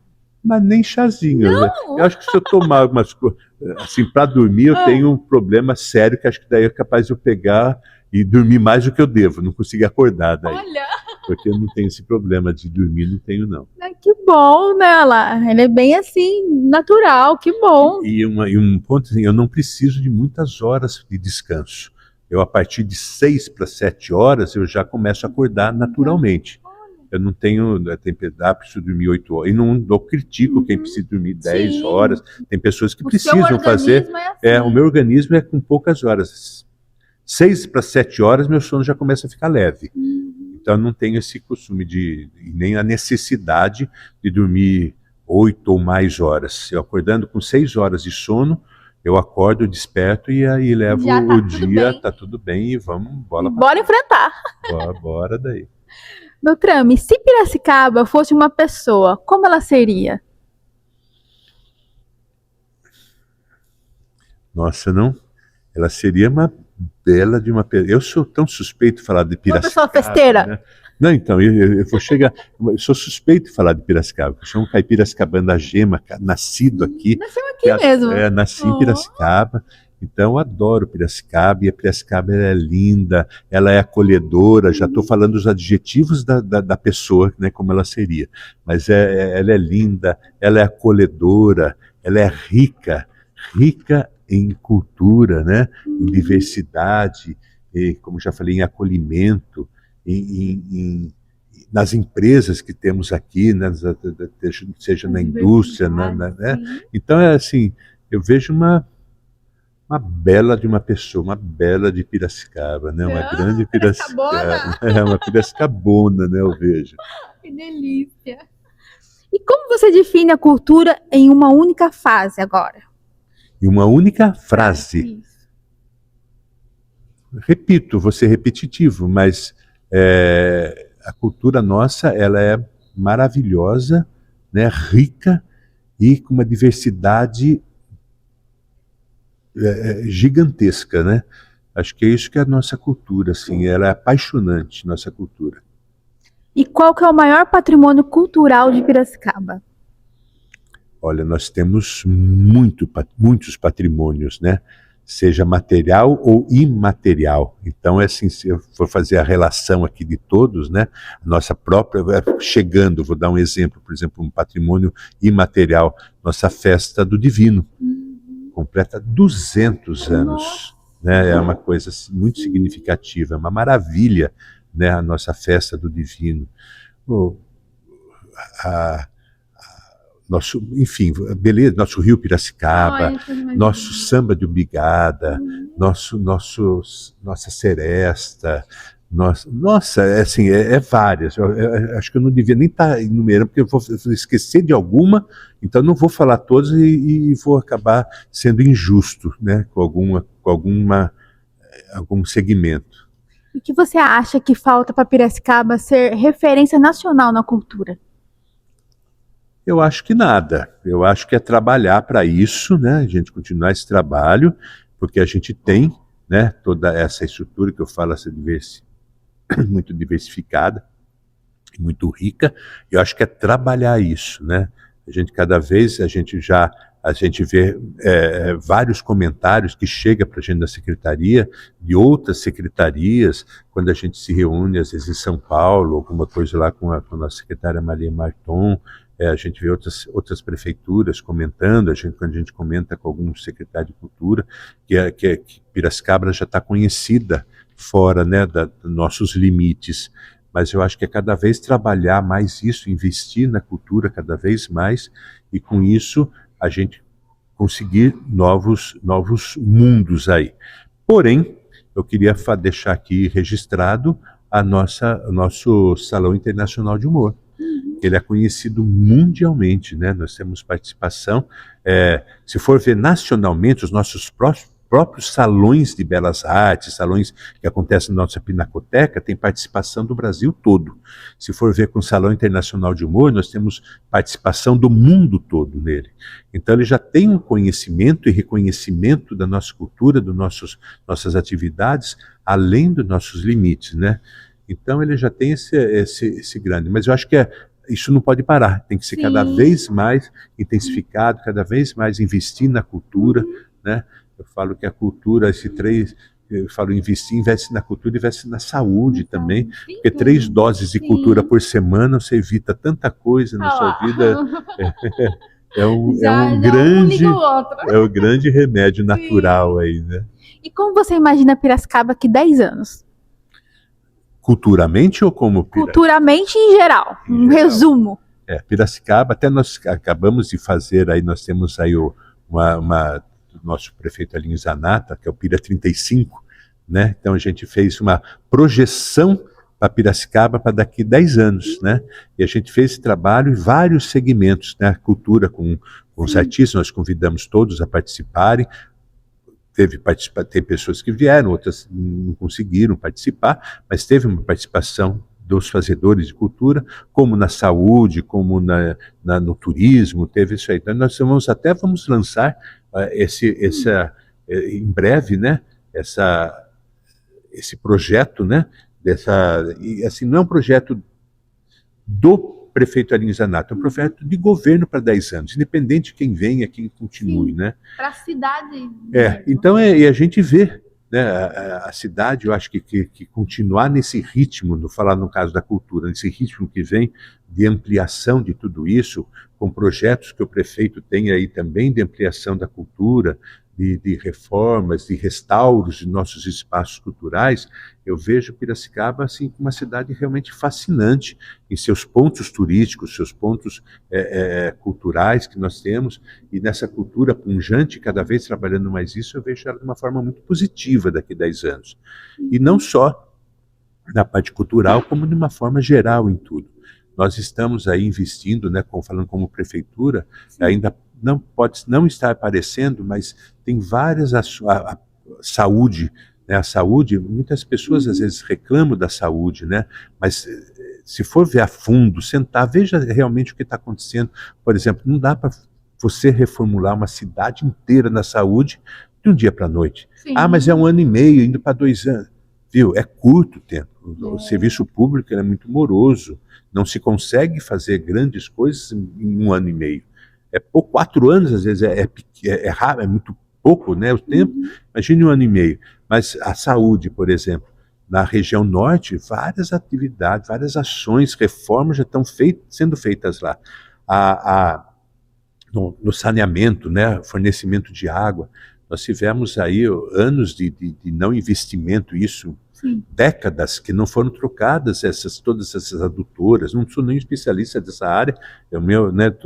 Mas nem chazinho. Né? Eu acho que se eu tomar umas coisas, assim, para dormir, eu tenho um problema sério, que acho que daí é capaz de eu pegar e dormir mais do que eu devo, não conseguir acordar daí. Olha! Porque eu não tenho esse problema de dormir, não tenho não. Que bom, né, lá? Ele é bem assim, natural, que bom. E um ponto assim, eu não preciso de muitas horas de descanso. Eu, a partir de 6 para 7 horas, eu já começo a acordar naturalmente. Eu não tenho, preciso dormir 8 horas. E não critico quem precisa dormir 10 horas. Tem pessoas que precisam fazer. O meu organismo é com poucas horas. 6 para 7 horas, meu sono já começa a ficar leve. Então, eu não tenho esse costume nem a necessidade de dormir 8 ou mais horas. Eu acordando com 6 horas de sono, eu acordo, desperto e aí levo o dia, tá tudo bem e vamos bora enfrentar. Bora daí. Beltrame, se Piracicaba fosse uma pessoa, como ela seria? Nossa, não? Ela seria uma bela de uma pessoa. Eu sou tão suspeito de falar de Piracicaba. Uma pessoa festeira. Né? Não, então, eu vou chegar. Eu sou suspeito de falar de Piracicaba. Eu sou um caipiracicabano da Gema, nascido aqui. Nasceu aqui mesmo. Nasci em Piracicaba. Então, eu adoro Piracicaba, e a Piracicaba ela é linda, ela é acolhedora. Já estou falando os adjetivos da pessoa, né, como ela seria. Mas ela é linda, ela é acolhedora, ela é rica em cultura, né, em diversidade, e, como já falei, em acolhimento, nas empresas que temos aqui, né, seja na indústria, né? Então, é assim, eu vejo uma bela de uma pessoa, uma bela de Piracicaba, né? Uma grande Piracicaba, uma piracicabona, né? Eu vejo. Que delícia! E como você define a cultura em uma única fase agora? Em uma única frase. Isso. Repito, vou ser repetitivo, mas a cultura nossa, ela é maravilhosa, né? Rica e com uma diversidade gigantesca, né? Acho que é isso que é a nossa cultura, assim, ela é apaixonante, nossa cultura. E qual que é o maior patrimônio cultural de Piracicaba? Olha, nós temos muitos patrimônios, né? Seja material ou imaterial. Então, é assim, se eu for fazer a relação aqui de todos, né? A nossa própria, chegando, vou dar um exemplo, por exemplo, um patrimônio imaterial, nossa festa do Divino, completa 200 anos, né? É uma coisa assim, muito significativa, é uma maravilha, né? A nossa festa do Divino. O- a- Nosso, enfim, beleza, nosso Rio Piracicaba, nosso samba de Ubigada, nossa seresta, nossa, é assim, é várias. Acho que eu não devia nem estar enumerando, porque eu vou esquecer de alguma, então não vou falar todas e vou acabar sendo injusto, né, com algum segmento. O que você acha que falta para Piracicaba ser referência nacional na cultura? Eu acho que nada. Eu acho que é trabalhar para isso, né? A gente continuar esse trabalho, porque a gente tem, né, toda essa estrutura que eu falo, muito diversificada, muito rica. Eu acho que é trabalhar isso, né? A gente cada vez a gente vê vários comentários que chegam para a gente da secretaria, de outras secretarias, quando a gente se reúne, às vezes em São Paulo, alguma coisa lá com a nossa secretária Maria Marton, a gente vê outras prefeituras comentando, quando a gente comenta com algum secretário de cultura, que Piracicaba já está conhecida fora, né, dos nossos limites. Mas eu acho que é cada vez trabalhar mais isso, investir na cultura cada vez mais, e com isso a gente conseguir novos mundos aí. Porém, eu queria deixar aqui registrado o nosso Salão Internacional de Humor. Ele é conhecido mundialmente, né? Nós temos participação, se for ver nacionalmente, os nossos próprios salões de belas artes, salões que acontecem na nossa Pinacoteca, tem participação do Brasil todo. Se for ver com o Salão Internacional de Humor, nós temos participação do mundo todo nele. Então ele já tem um conhecimento e reconhecimento da nossa cultura, nossas atividades, além dos nossos limites, né? Então ele já tem esse grande, mas eu acho que isso não pode parar, tem que ser cada vez mais intensificado, cada vez mais investir na cultura, né? Eu falo que a cultura, eu falo investe na cultura, investe na saúde também, porque 3 doses de cultura por semana você evita tanta coisa na sua vida. É um grande remédio natural aí, né? E como você imagina Piracicaba daqui 10 anos? Culturalmente ou como Culturalmente em geral, um resumo. Piracicaba, até nós acabamos de fazer aí, nós temos aí o nosso prefeito Alinho Zanata, que é o Pira 35, né? Então a gente fez uma projeção para Piracicaba para daqui 10 anos, né? E a gente fez esse trabalho em vários segmentos, né? Cultura com os artistas, nós convidamos todos a participarem. Tem pessoas que vieram, outras não conseguiram participar, mas teve uma participação dos fazedores de cultura, como na saúde, como no turismo, teve isso aí. Então nós vamos lançar em breve, né, esse projeto, né, e assim, não é um projeto do prefeito Alinho Zanata, é um projeto de governo para 10 anos, independente de quem venha, quem continue, né? Para a cidade. Então e a gente vê, né, a cidade, eu acho que continuar nesse ritmo, no falar no caso da cultura, nesse ritmo que vem de ampliação de tudo isso, com projetos que o prefeito tem aí também de ampliação da cultura, de reformas, de restauros de nossos espaços culturais, eu vejo Piracicaba assim como uma cidade realmente fascinante em seus pontos turísticos, seus pontos culturais que nós temos, e nessa cultura pujante, cada vez trabalhando mais isso, eu vejo ela de uma forma muito positiva daqui a 10 anos. E não só na parte cultural, como de uma forma geral em tudo. Nós estamos aí investindo, né, falando como prefeitura, ainda não pode não estar aparecendo, mas tem várias saúde, né? A saúde, muitas pessoas às vezes reclamam da saúde, né? Mas se for ver a fundo, sentar, veja realmente o que está acontecendo. Por exemplo, não dá para você reformular uma cidade inteira na saúde de um dia para a noite. Sim. Ah, mas é 1 ano e meio, indo para 2 anos. Viu? É curto o tempo. O serviço público é muito moroso. Não se consegue fazer grandes coisas em 1 ano e meio. É pouco, 4 anos às vezes é raro, é muito pouco, né, o tempo. Imagine 1 ano e meio. Mas a saúde, por exemplo, na região norte, várias atividades, várias ações, reformas já estão sendo feitas lá. No saneamento, né, fornecimento de água, nós tivemos aí anos de não investimento, isso, Sim. décadas que não foram trocadas todas essas adutoras. Não sou nem especialista dessa área, eu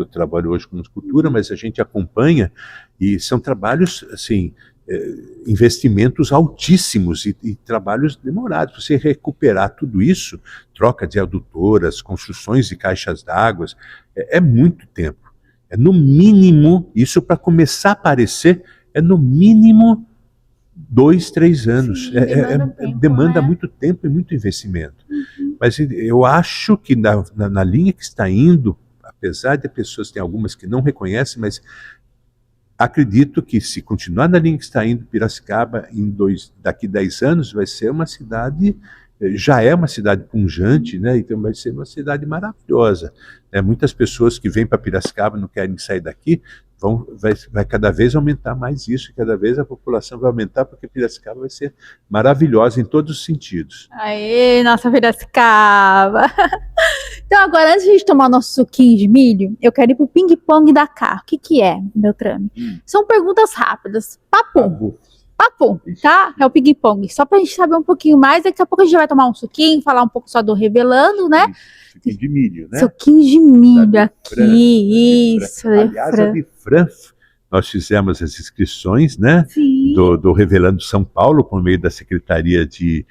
trabalho hoje com escultura, mas a gente acompanha e são trabalhos assim, investimentos altíssimos e trabalhos demorados. Você recuperar tudo isso, troca de adutoras, construções de caixas d'água, é muito tempo. É no mínimo, isso para começar a aparecer, é no mínimo 2, 3 anos. Sim, demanda né? muito tempo e muito investimento. Mas eu acho que na linha que está indo, apesar de pessoas, tem algumas que não reconhecem, mas acredito que se continuar na linha que está indo, Piracicaba, daqui 10 anos, vai ser uma cidade, já é uma cidade pujante, né? Então vai ser uma cidade maravilhosa. Muitas pessoas que vêm para Piracicaba não querem sair daqui, vai cada vez aumentar mais isso, e cada vez a população vai aumentar, porque Piracicaba vai ser maravilhosa em todos os sentidos. Aê, nossa Piracicaba! Então agora, antes de a gente tomar nosso suquinho de milho, eu quero ir pro ping-pong da Cá. O que é, Beltrame? São perguntas rápidas. Papum, tá? É o ping-pong. Só pra gente saber um pouquinho mais, daqui a pouco a gente vai tomar um suquinho, falar um pouco só do Revelando, né? Suquinho de milho, né? Suquinho de milho Da aqui, isso. Aliás, a Difran, nós fizemos as inscrições, né? Sim. Do Revelando São Paulo, por meio da Secretaria de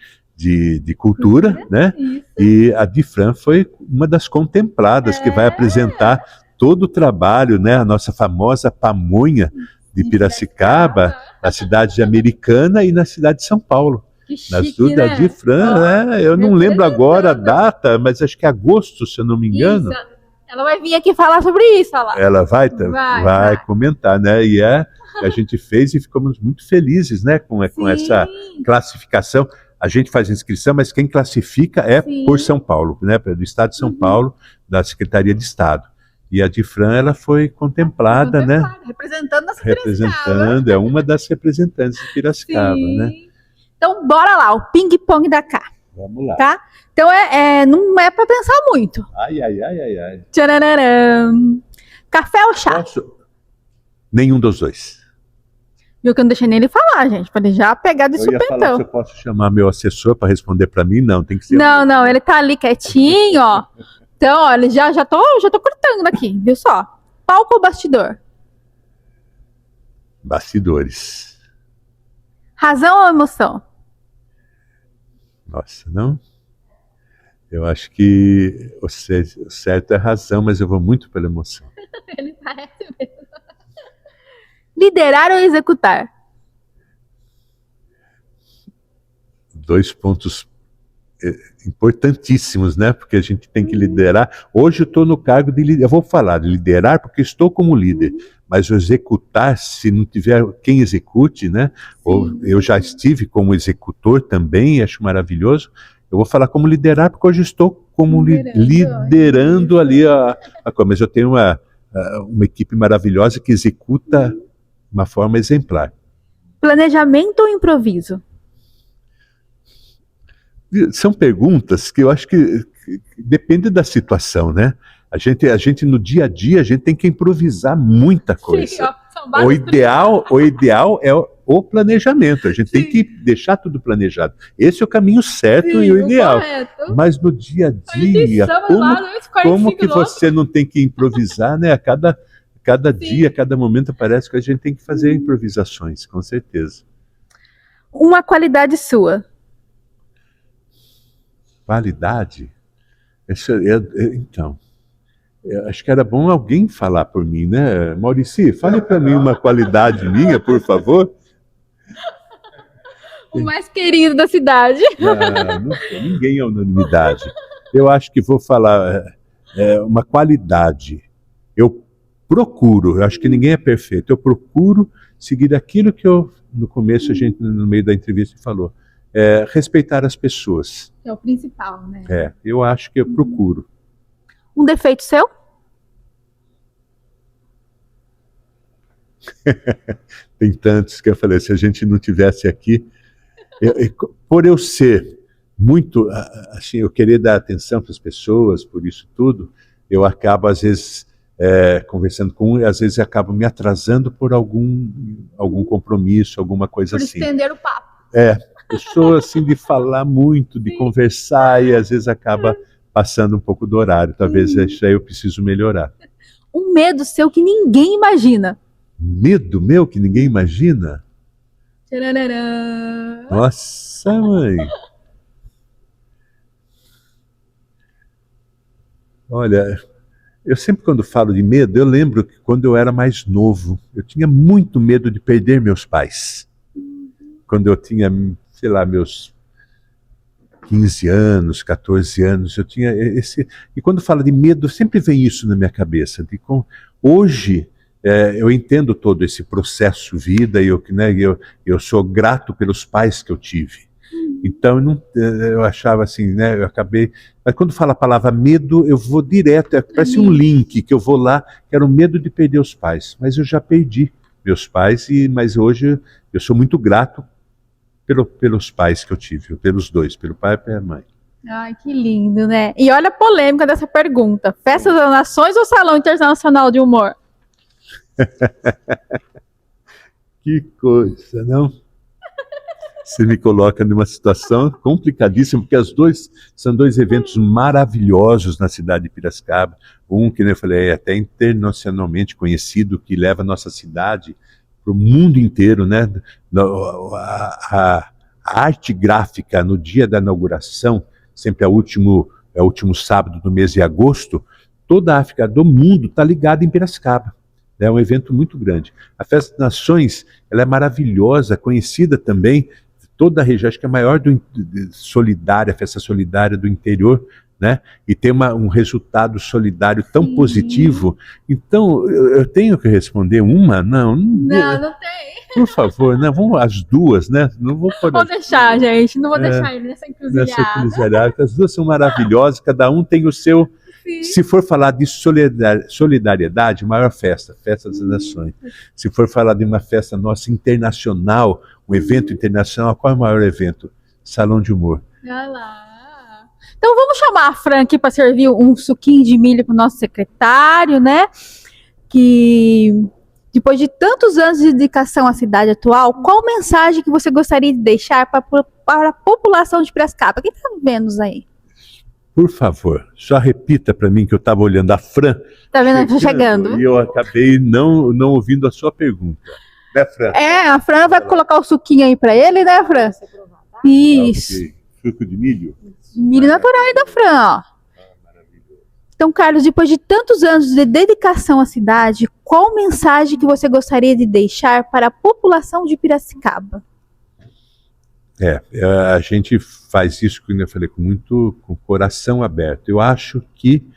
Cultura, né? Isso. E a Difran foi uma das contempladas que vai apresentar todo o trabalho, né? A nossa famosa pamonha de Piracicaba, na cidade de Americana e na cidade de São Paulo. Que Nas chique, duas, né? a Difran, eu não lembro agora a data, mas acho que é agosto, se eu não me engano. Isso. Ela vai vir aqui falar sobre isso, olha lá. Ela vai comentar, né? E a gente fez e ficamos muito felizes, né? Com essa classificação. A gente faz inscrição, mas quem classifica é por São Paulo, né? Do Estado de São Paulo, da Secretaria de Estado. E a Difran, ela foi contemplada, né? Representando a Representando, é uma das representantes de Piracicaba, né? Então, bora lá, o ping-pong da Cá. Vamos lá. Tá? Então, não é pra pensar muito. Ai. Tchararam. Café ou chá? Nenhum dos dois. Viu que eu não deixei nem ele falar, gente, pra ele já pegar de Eu ia falar supetão. se eu posso chamar meu assessor para responder para mim, não, tem que ser... Não, ele tá ali quietinho, ó. Então, ó, ele já tô cortando aqui, viu só? Palco ou bastidor? Bastidores. Razão ou emoção? Nossa, não? Eu acho que o certo é razão, mas eu vou muito pela emoção. Ele parece mesmo. Liderar ou executar? 2 pontos importantíssimos, né? Porque a gente tem que liderar. Hoje eu estou no cargo de liderar. Eu vou falar de liderar porque estou como líder, mas o executar, se não tiver quem execute, né? Ou eu já estive como executor também, acho maravilhoso. Eu vou falar como liderar porque hoje estou como liderando ali a coisa. Mas eu tenho uma equipe maravilhosa que executa de uma forma exemplar. Planejamento ou improviso? São perguntas que eu acho que depende da situação, né? A gente no dia a dia, a gente tem que improvisar muita coisa. Sim, ó, O ideal é o planejamento. A gente tem que deixar tudo planejado. Esse é o caminho certo e o ideal. Correto. Mas no dia a dia, como que você não tem que improvisar, né? A cada dia, a cada momento parece que a gente tem que fazer improvisações, com certeza. Uma qualidade sua? Qualidade? Então, eu acho que era bom alguém falar por mim, né? Maurício, fale para mim uma qualidade minha, por favor. O mais querido da cidade. Não tem ninguém é unanimidade. Eu acho que vou falar uma qualidade. Eu acho que ninguém é perfeito, eu procuro seguir aquilo que eu no começo a gente, no meio da entrevista, falou, respeitar as pessoas. É o principal, né? Eu acho que eu procuro. Um defeito seu? Tem tantos que eu falei, se a gente não tivesse aqui, por eu ser muito, assim, eu querer dar atenção para as pessoas, por isso tudo, eu acabo às vezes conversando com um e às vezes acabo me atrasando por algum compromisso, alguma coisa Por assim. estender o papo. Eu sou assim de falar muito, de conversar e às vezes acaba passando um pouco do horário. Talvez isso aí eu preciso melhorar. Um medo seu que ninguém imagina. Medo meu que ninguém imagina? Tcharararã. Nossa, mãe! Olha, eu sempre quando falo de medo, eu lembro que quando eu era mais novo, eu tinha muito medo de perder meus pais. Quando eu tinha, sei lá, meus 15 anos, 14 anos, eu tinha esse... E quando falo de medo, sempre vem isso na minha cabeça. Hoje, eu entendo todo esse processo vida e eu sou grato pelos pais que eu tive. Então, eu achava assim, né, eu acabei... Mas quando fala a palavra medo, eu vou direto, parece um link que eu vou lá, que era o medo de perder os pais. Mas eu já perdi meus pais, mas hoje eu sou muito grato pelos pais que eu tive, pelos dois, pelo pai e pela mãe. Ai, que lindo, né? E olha a polêmica dessa pergunta. Festa das Nações ou Salão Internacional de Humor? Que coisa, não? Você me coloca numa situação complicadíssima, porque são dois eventos maravilhosos na cidade de Piracicaba. Um, que eu falei, é até internacionalmente conhecido, que leva a nossa cidade para o mundo inteiro, né? A arte gráfica no dia da inauguração, sempre é o último sábado do mês de agosto, toda a África do mundo está ligada em Piracicaba. É um evento muito grande. A Festa das Nações, ela é maravilhosa, conhecida também, toda a região, acho que é a maior solidária, a festa solidária do interior, né? E tem um resultado solidário tão positivo. Então, eu tenho que responder uma? Não tem. Por favor, né? Vamos as duas, né? Não vou poder... Vou deixar, gente. Não vou deixar ele nessa encruzilhada. As duas são maravilhosas, cada um tem o seu... Sim. Se for falar de solidariedade, maior festa das Nações. Se for falar de uma festa nossa internacional, um evento internacional, qual é o maior evento? Salão de Humor. Olha lá. Então vamos chamar a Fran aqui para servir um suquinho de milho para o nosso secretário, né? Que depois de tantos anos de dedicação à cidade atual, qual mensagem que você gostaria de deixar para a população de Piracicaba? Quem está vendo aí? Por favor, só repita para mim que eu estava olhando a Fran. Tá vendo? Chegando. E eu acabei não ouvindo a sua pergunta. Né, Fran? A Fran vai colocar o suquinho aí para ele, né, Fran? Isso. Okay. Suco de milho? Milho natural aí da Fran, ó. Maravilhoso. Então, Carlos, depois de tantos anos de dedicação à cidade, qual mensagem que você gostaria de deixar para a população de Piracicaba? A gente faz isso, como eu falei, com o coração aberto. Eu acho que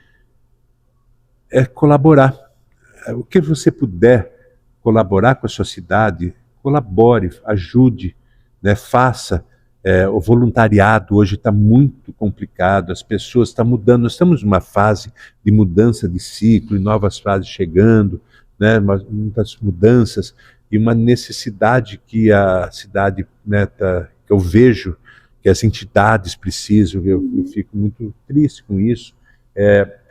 é colaborar. O que você puder colaborar com a sua cidade, colabore, ajude, né, faça. O voluntariado hoje está muito complicado, as pessoas estão mudando, nós estamos numa fase de mudança de ciclo, e novas fases chegando, né, muitas mudanças, e uma necessidade que a cidade, né, que eu vejo que as entidades precisam, eu fico muito triste com isso,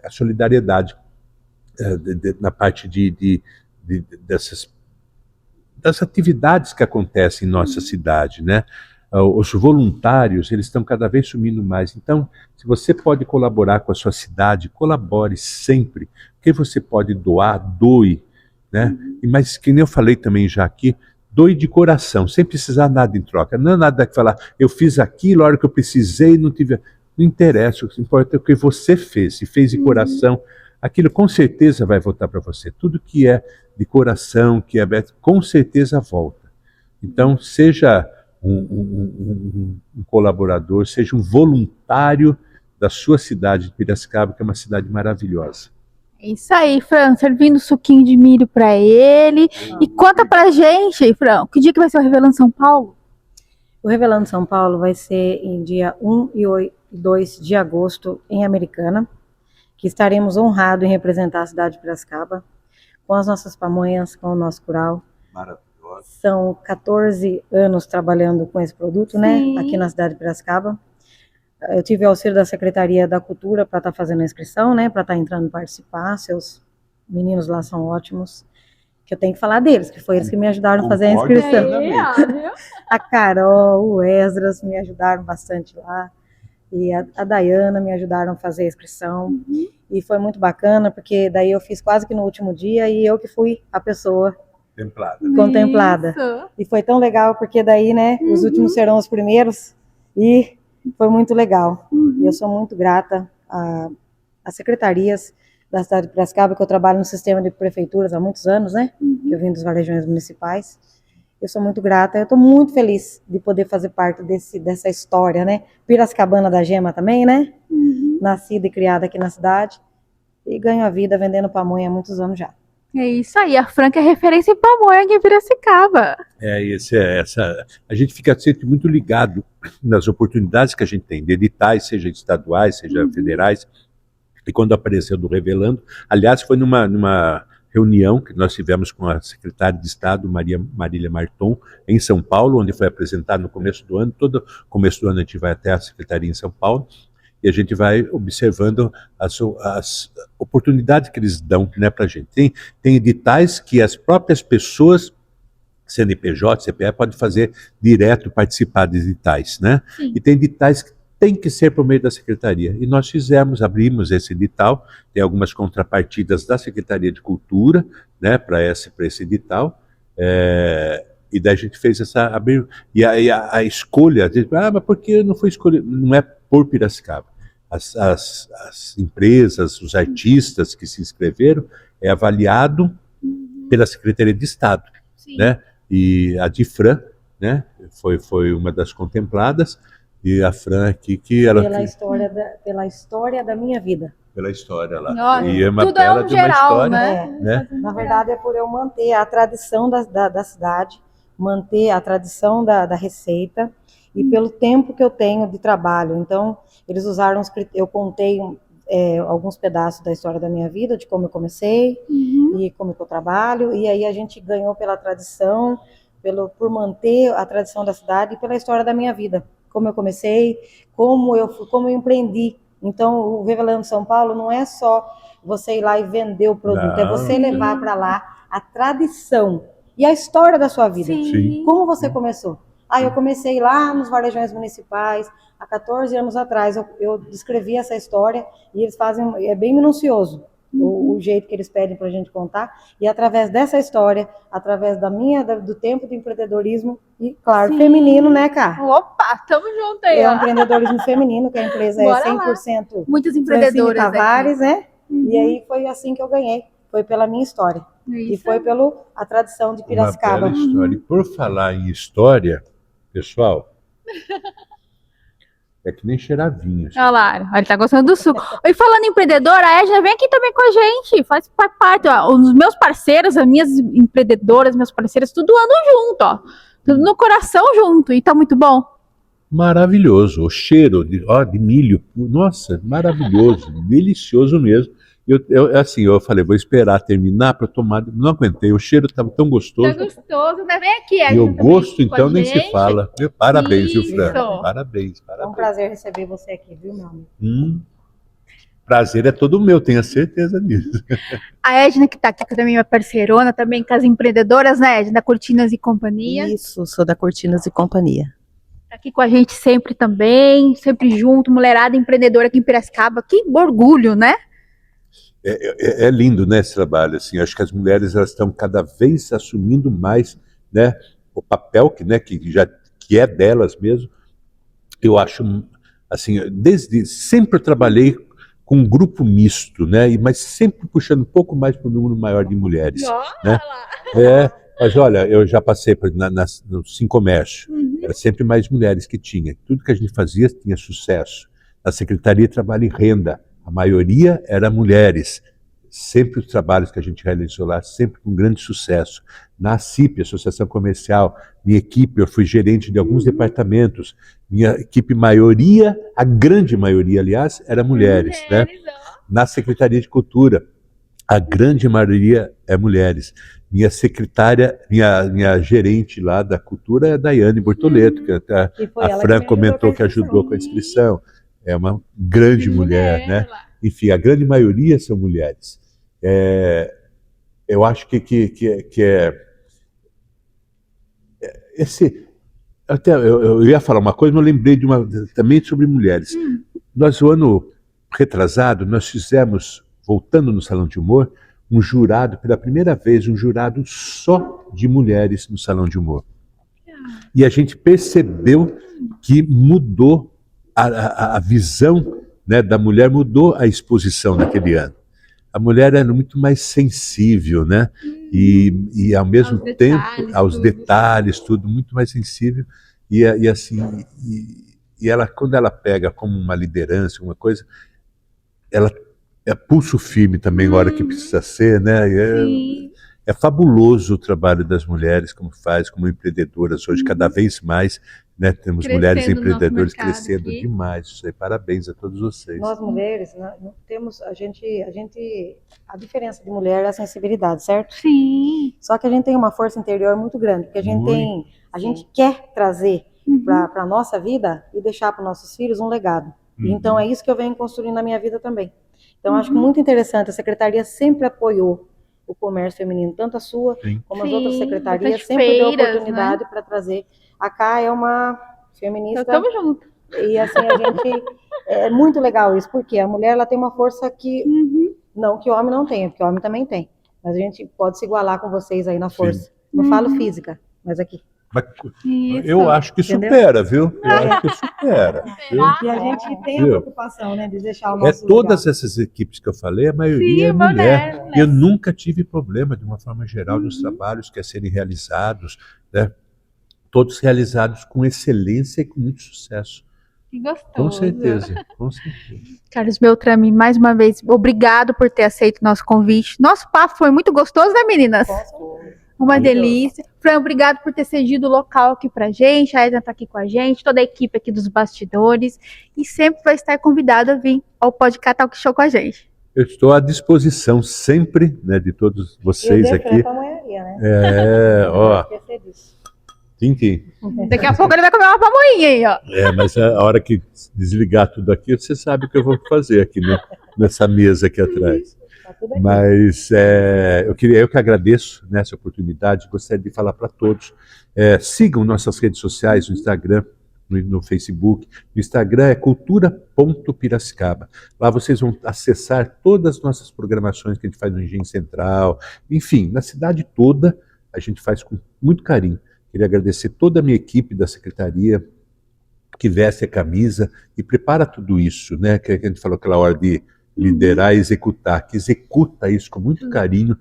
a solidariedade na parte das atividades que acontecem em nossa cidade, né? Os voluntários, eles estão cada vez sumindo mais. Então, se você pode colaborar com a sua cidade, colabore sempre. O que você pode doar, doe, né? Mas, que nem eu falei também já aqui, doe de coração, sem precisar nada em troca. Não é nada que falar, eu fiz aquilo, a hora que eu precisei, não tive... Não interessa, o que importa é o que você fez. Se fez de coração, aquilo com certeza vai voltar para você. Tudo que é de coração, que é aberto, com certeza volta. Então, seja um colaborador, seja um voluntário da sua cidade de Piracicaba, que é uma cidade maravilhosa. É isso aí, Fran, servindo suquinho de milho pra ele. E conta pra gente, Fran, que dia que vai ser o Revelando São Paulo? O Revelando São Paulo vai ser em dia 1 e 2 de agosto em Americana, que estaremos honrados em representar a cidade de Piracicaba, com as nossas pamonhas, com o nosso curau. Maravilhoso. São 14 anos trabalhando com esse produto, né, aqui na cidade de Piracicaba. Eu tive o auxílio da Secretaria da Cultura para estar fazendo a inscrição, né, para estar entrando e participar. Seus meninos lá são ótimos, que eu tenho que falar deles, que foi eles que me ajudaram a fazer a inscrição. A Carol, o Esdras me ajudaram bastante lá, e a Dayana me ajudaram a fazer a inscrição. E foi muito bacana, porque daí eu fiz quase que no último dia e eu que fui a pessoa contemplada. Isso. E foi tão legal, porque daí, né, os últimos serão os primeiros, e foi muito legal. E eu sou muito grata às secretarias da cidade de Piracicaba, que eu trabalho no sistema de prefeituras há muitos anos, né, que eu vim dos varejões municipais. Eu sou muito grata, eu estou muito feliz de poder fazer parte dessa história, né, Piracicabana da Gema também, né, nascida e criada aqui na cidade, e ganho a vida vendendo pamonha há muitos anos já. É isso aí, a Fran que é referência em pamonha aqui em Piracicaba. A gente fica sempre muito ligado nas oportunidades que a gente tem, de editais, seja estaduais, seja federais. E quando apareceu do Revelando, aliás, foi numa reunião que nós tivemos com a secretária de Estado, Marília Marton, em São Paulo, onde foi apresentado no começo do ano. Todo começo do ano a gente vai até a secretaria em São Paulo, e a gente vai observando as oportunidades que eles dão, né, para a gente. Tem editais que as próprias pessoas, CNPJ, CPE, podem fazer direto, participar de editais, né? Sim. E tem editais que tem que ser por meio da secretaria. E nós abrimos esse edital, tem algumas contrapartidas da Secretaria de Cultura, né, para esse edital, e daí a gente fez essa e a escolha, mas por que não foi escolhido? Não é por Piracicaba. As empresas, os artistas que se inscreveram, é avaliado pela Secretaria de Estado, né? E a de Fran, né, foi uma das contempladas, e a Fran aqui, que ela... Pela história da minha vida. Pela história lá. Nossa, E é uma tudo é bela um de uma geral, história, né? Na verdade, é por eu manter a tradição da cidade, manter a tradição da receita, e pelo tempo que eu tenho de trabalho. Então, eles usaram, eu contei alguns pedaços da história da minha vida, de como eu comecei, e como eu trabalho, e aí a gente ganhou pela tradição, por manter a tradição da cidade, e pela história da minha vida. Como eu comecei, como eu empreendi. Então, o Revelando São Paulo não é só você ir lá e vender o produto, é você levar para lá a tradição e a história da sua vida. Sim. Como você começou? Eu comecei lá nos varejões municipais, há 14 anos atrás. Eu descrevi essa história e eles fazem, é bem minucioso o jeito que eles pedem para a gente contar. E através dessa história, através do tempo de empreendedorismo, e claro, feminino, né, Cá? Opa, tamo junto aí. É ó. um empreendedorismo feminino, que a empresa Bora é lá. 100% Muitas empreendedoras Francine Tavares, aqui. né? E aí foi assim que eu ganhei. Foi pela minha história. E Isso. foi pela a tradição de Piracicaba. Uma bela história. E por falar em história, pessoal, é que nem cheirar vinho. Olha lá, ele tá gostando do suco. E falando em empreendedora, a Edna vem aqui também com a gente, faz parte, ó, os meus parceiros, as minhas empreendedoras, meus parceiros, tudo andam junto, ó, tudo no coração junto, e tá muito bom. Maravilhoso, o cheiro de milho, nossa, maravilhoso, delicioso mesmo. Eu falei, vou esperar terminar para tomar, não aguentei, o cheiro estava tão gostoso. Tá gostoso, né? Vem aqui, Edna. E o também gosto, com então, a nem se gente. fala. Parabéns, viu, Fran? Isso. Parabéns. É um prazer receber você aqui, viu, meu amigo? Prazer é todo meu, tenho certeza disso. A Edna, que tá aqui também, minha parceirona, também com as empreendedoras, né, Edna, da Cortinas e Companhia. Isso, sou da Cortinas e Companhia. Tá aqui com a gente sempre também, sempre junto, mulherada empreendedora aqui em Piracicaba. Que orgulho, né? É lindo, né, esse trabalho, assim, acho que as mulheres elas estão cada vez assumindo mais, né, o papel que é delas mesmo. Eu acho, assim, sempre eu trabalhei com um grupo misto, né, mas sempre puxando um pouco mais para o número maior de mulheres, né? Mas olha, eu já passei no Sim Comércio, era sempre mais mulheres que tinha. Tudo que a gente fazia tinha sucesso. Na Secretaria de Trabalho e Renda, a maioria era mulheres, sempre os trabalhos que a gente realizou lá, sempre com grande sucesso. Na CIP, Associação Comercial, minha equipe, eu fui gerente de alguns departamentos, minha equipe maioria, a grande maioria, aliás, era mulheres, né? Na Secretaria de Cultura, a grande maioria é mulheres. Minha secretária, minha gerente lá da cultura é a Daiane Bortoleto, que até a Fran comentou que ajudou com a inscrição. É uma grande mulher, né? Enfim, a grande maioria são mulheres. Eu acho que esse... eu ia falar uma coisa, mas eu lembrei de uma também sobre mulheres. Nós, o ano retrasado, nós fizemos, voltando no Salão de Humor, um jurado, pela primeira vez, um jurado só de mulheres no Salão de Humor. E a gente percebeu que mudou a visão, né, da mulher, mudou a exposição naquele ano. A mulher era muito mais sensível, né? E ao mesmo tempo, aos detalhes, tudo muito mais sensível. E ela, quando ela pega como uma liderança, uma coisa, ela é pulso firme também na hora que precisa ser, né? É fabuloso o trabalho das mulheres, como faz, como empreendedoras hoje, cada vez mais, né? Temos mulheres empreendedoras crescendo demais. Isso aí, parabéns a todos vocês. Nós mulheres, né, temos a diferença de mulher é a sensibilidade, certo? Sim. Só que a gente tem uma força interior muito grande, porque a gente quer trazer para a nossa vida e deixar para os nossos filhos um legado. Então é isso que eu venho construindo na minha vida também. Então acho muito interessante, a secretaria sempre apoiou o comércio feminino, tanto a sua como as outras secretarias, sempre deu oportunidade, né, para trazer. A Cá é uma feminista. Estamos juntos. E assim, a gente... É muito legal isso, porque a mulher ela tem uma força que... Não que o homem não tenha, porque o homem também tem. Mas a gente pode se igualar com vocês aí na força. Não falo física, mas aqui. Eu acho que supera, viu? Eu acho que supera. E a gente tem a preocupação, né, de deixar o nosso todas essas equipes que eu falei, a maioria é mulher. Eu nunca tive problema, de uma forma geral, nos trabalhos que a serem realizados, né? Todos realizados com excelência e com muito sucesso. Que gostoso. Com certeza, com certeza. Carlos Beltrame, mais uma vez, obrigado por ter aceito o nosso convite. Nosso papo foi muito gostoso, né, meninas? Uma delícia. Fran, obrigado por ter cedido o local aqui pra gente. A Edna tá aqui com a gente, toda a equipe aqui dos bastidores. E sempre vai estar convidada a vir ao Podcast Talk Show com a gente. Eu estou à disposição sempre, né, de todos vocês aqui. Né? Ó. Tintim. Daqui a pouco ele vai comer uma pamonha aí, ó. Mas a hora que desligar tudo aqui, você sabe o que eu vou fazer aqui, né, nessa mesa aqui atrás. Mas eu que agradeço nessa oportunidade, gostaria de falar para todos, sigam nossas redes sociais, no Instagram, no Facebook. No Instagram é cultura.piracicaba. Lá vocês vão acessar todas as nossas programações que a gente faz no Engenho Central, enfim, na cidade toda a gente faz com muito carinho. Queria agradecer toda a minha equipe da secretaria que veste a camisa e prepara tudo isso, né? Que a gente falou aquela hora de liderar e executar, que executa isso com muito carinho,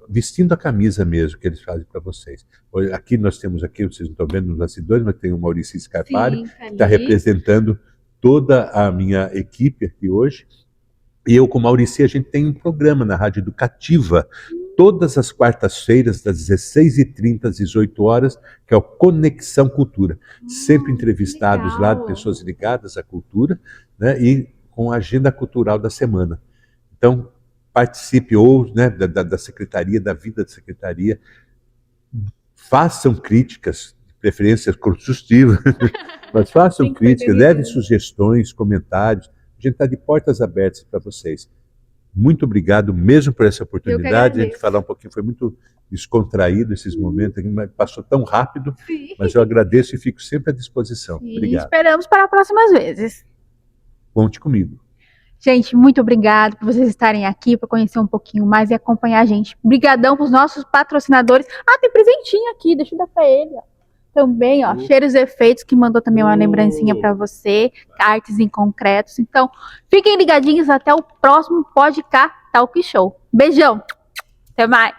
vestindo a camisa mesmo que eles fazem para vocês. Aqui nós temos, vocês não estão vendo nos bastidores, mas tem o Maurício Scarpari, que está representando toda a minha equipe aqui hoje. E eu com o Maurício, a gente tem um programa na Rádio Educativa, todas as quartas-feiras, das 16h30 às 18 horas, que é o Conexão Cultura. Sempre entrevistados lá, de pessoas ligadas à cultura, né, e com a agenda cultural da semana. Então, participe ou, né, da secretaria, da vida da secretaria, façam críticas, de preferência construtivas, mas façam críticas, levem sugestões, comentários. A gente está de portas abertas para vocês. Muito obrigado mesmo por essa oportunidade. A gente falar um pouquinho, foi muito descontraído esses momentos, passou tão rápido, mas eu agradeço e fico sempre à disposição. Obrigado. Esperamos para próximas vezes. Conte comigo. Gente, muito obrigado por vocês estarem aqui, para conhecer um pouquinho mais e acompanhar a gente. Obrigadão para os nossos patrocinadores. Tem presentinho aqui, deixa eu dar para ele, ó. Também, ó, Cheiros e Efeitos, que mandou também uma lembrancinha para você, artes em concretos. Então, fiquem ligadinhos até o próximo Podcast Talk Show. Beijão, até mais.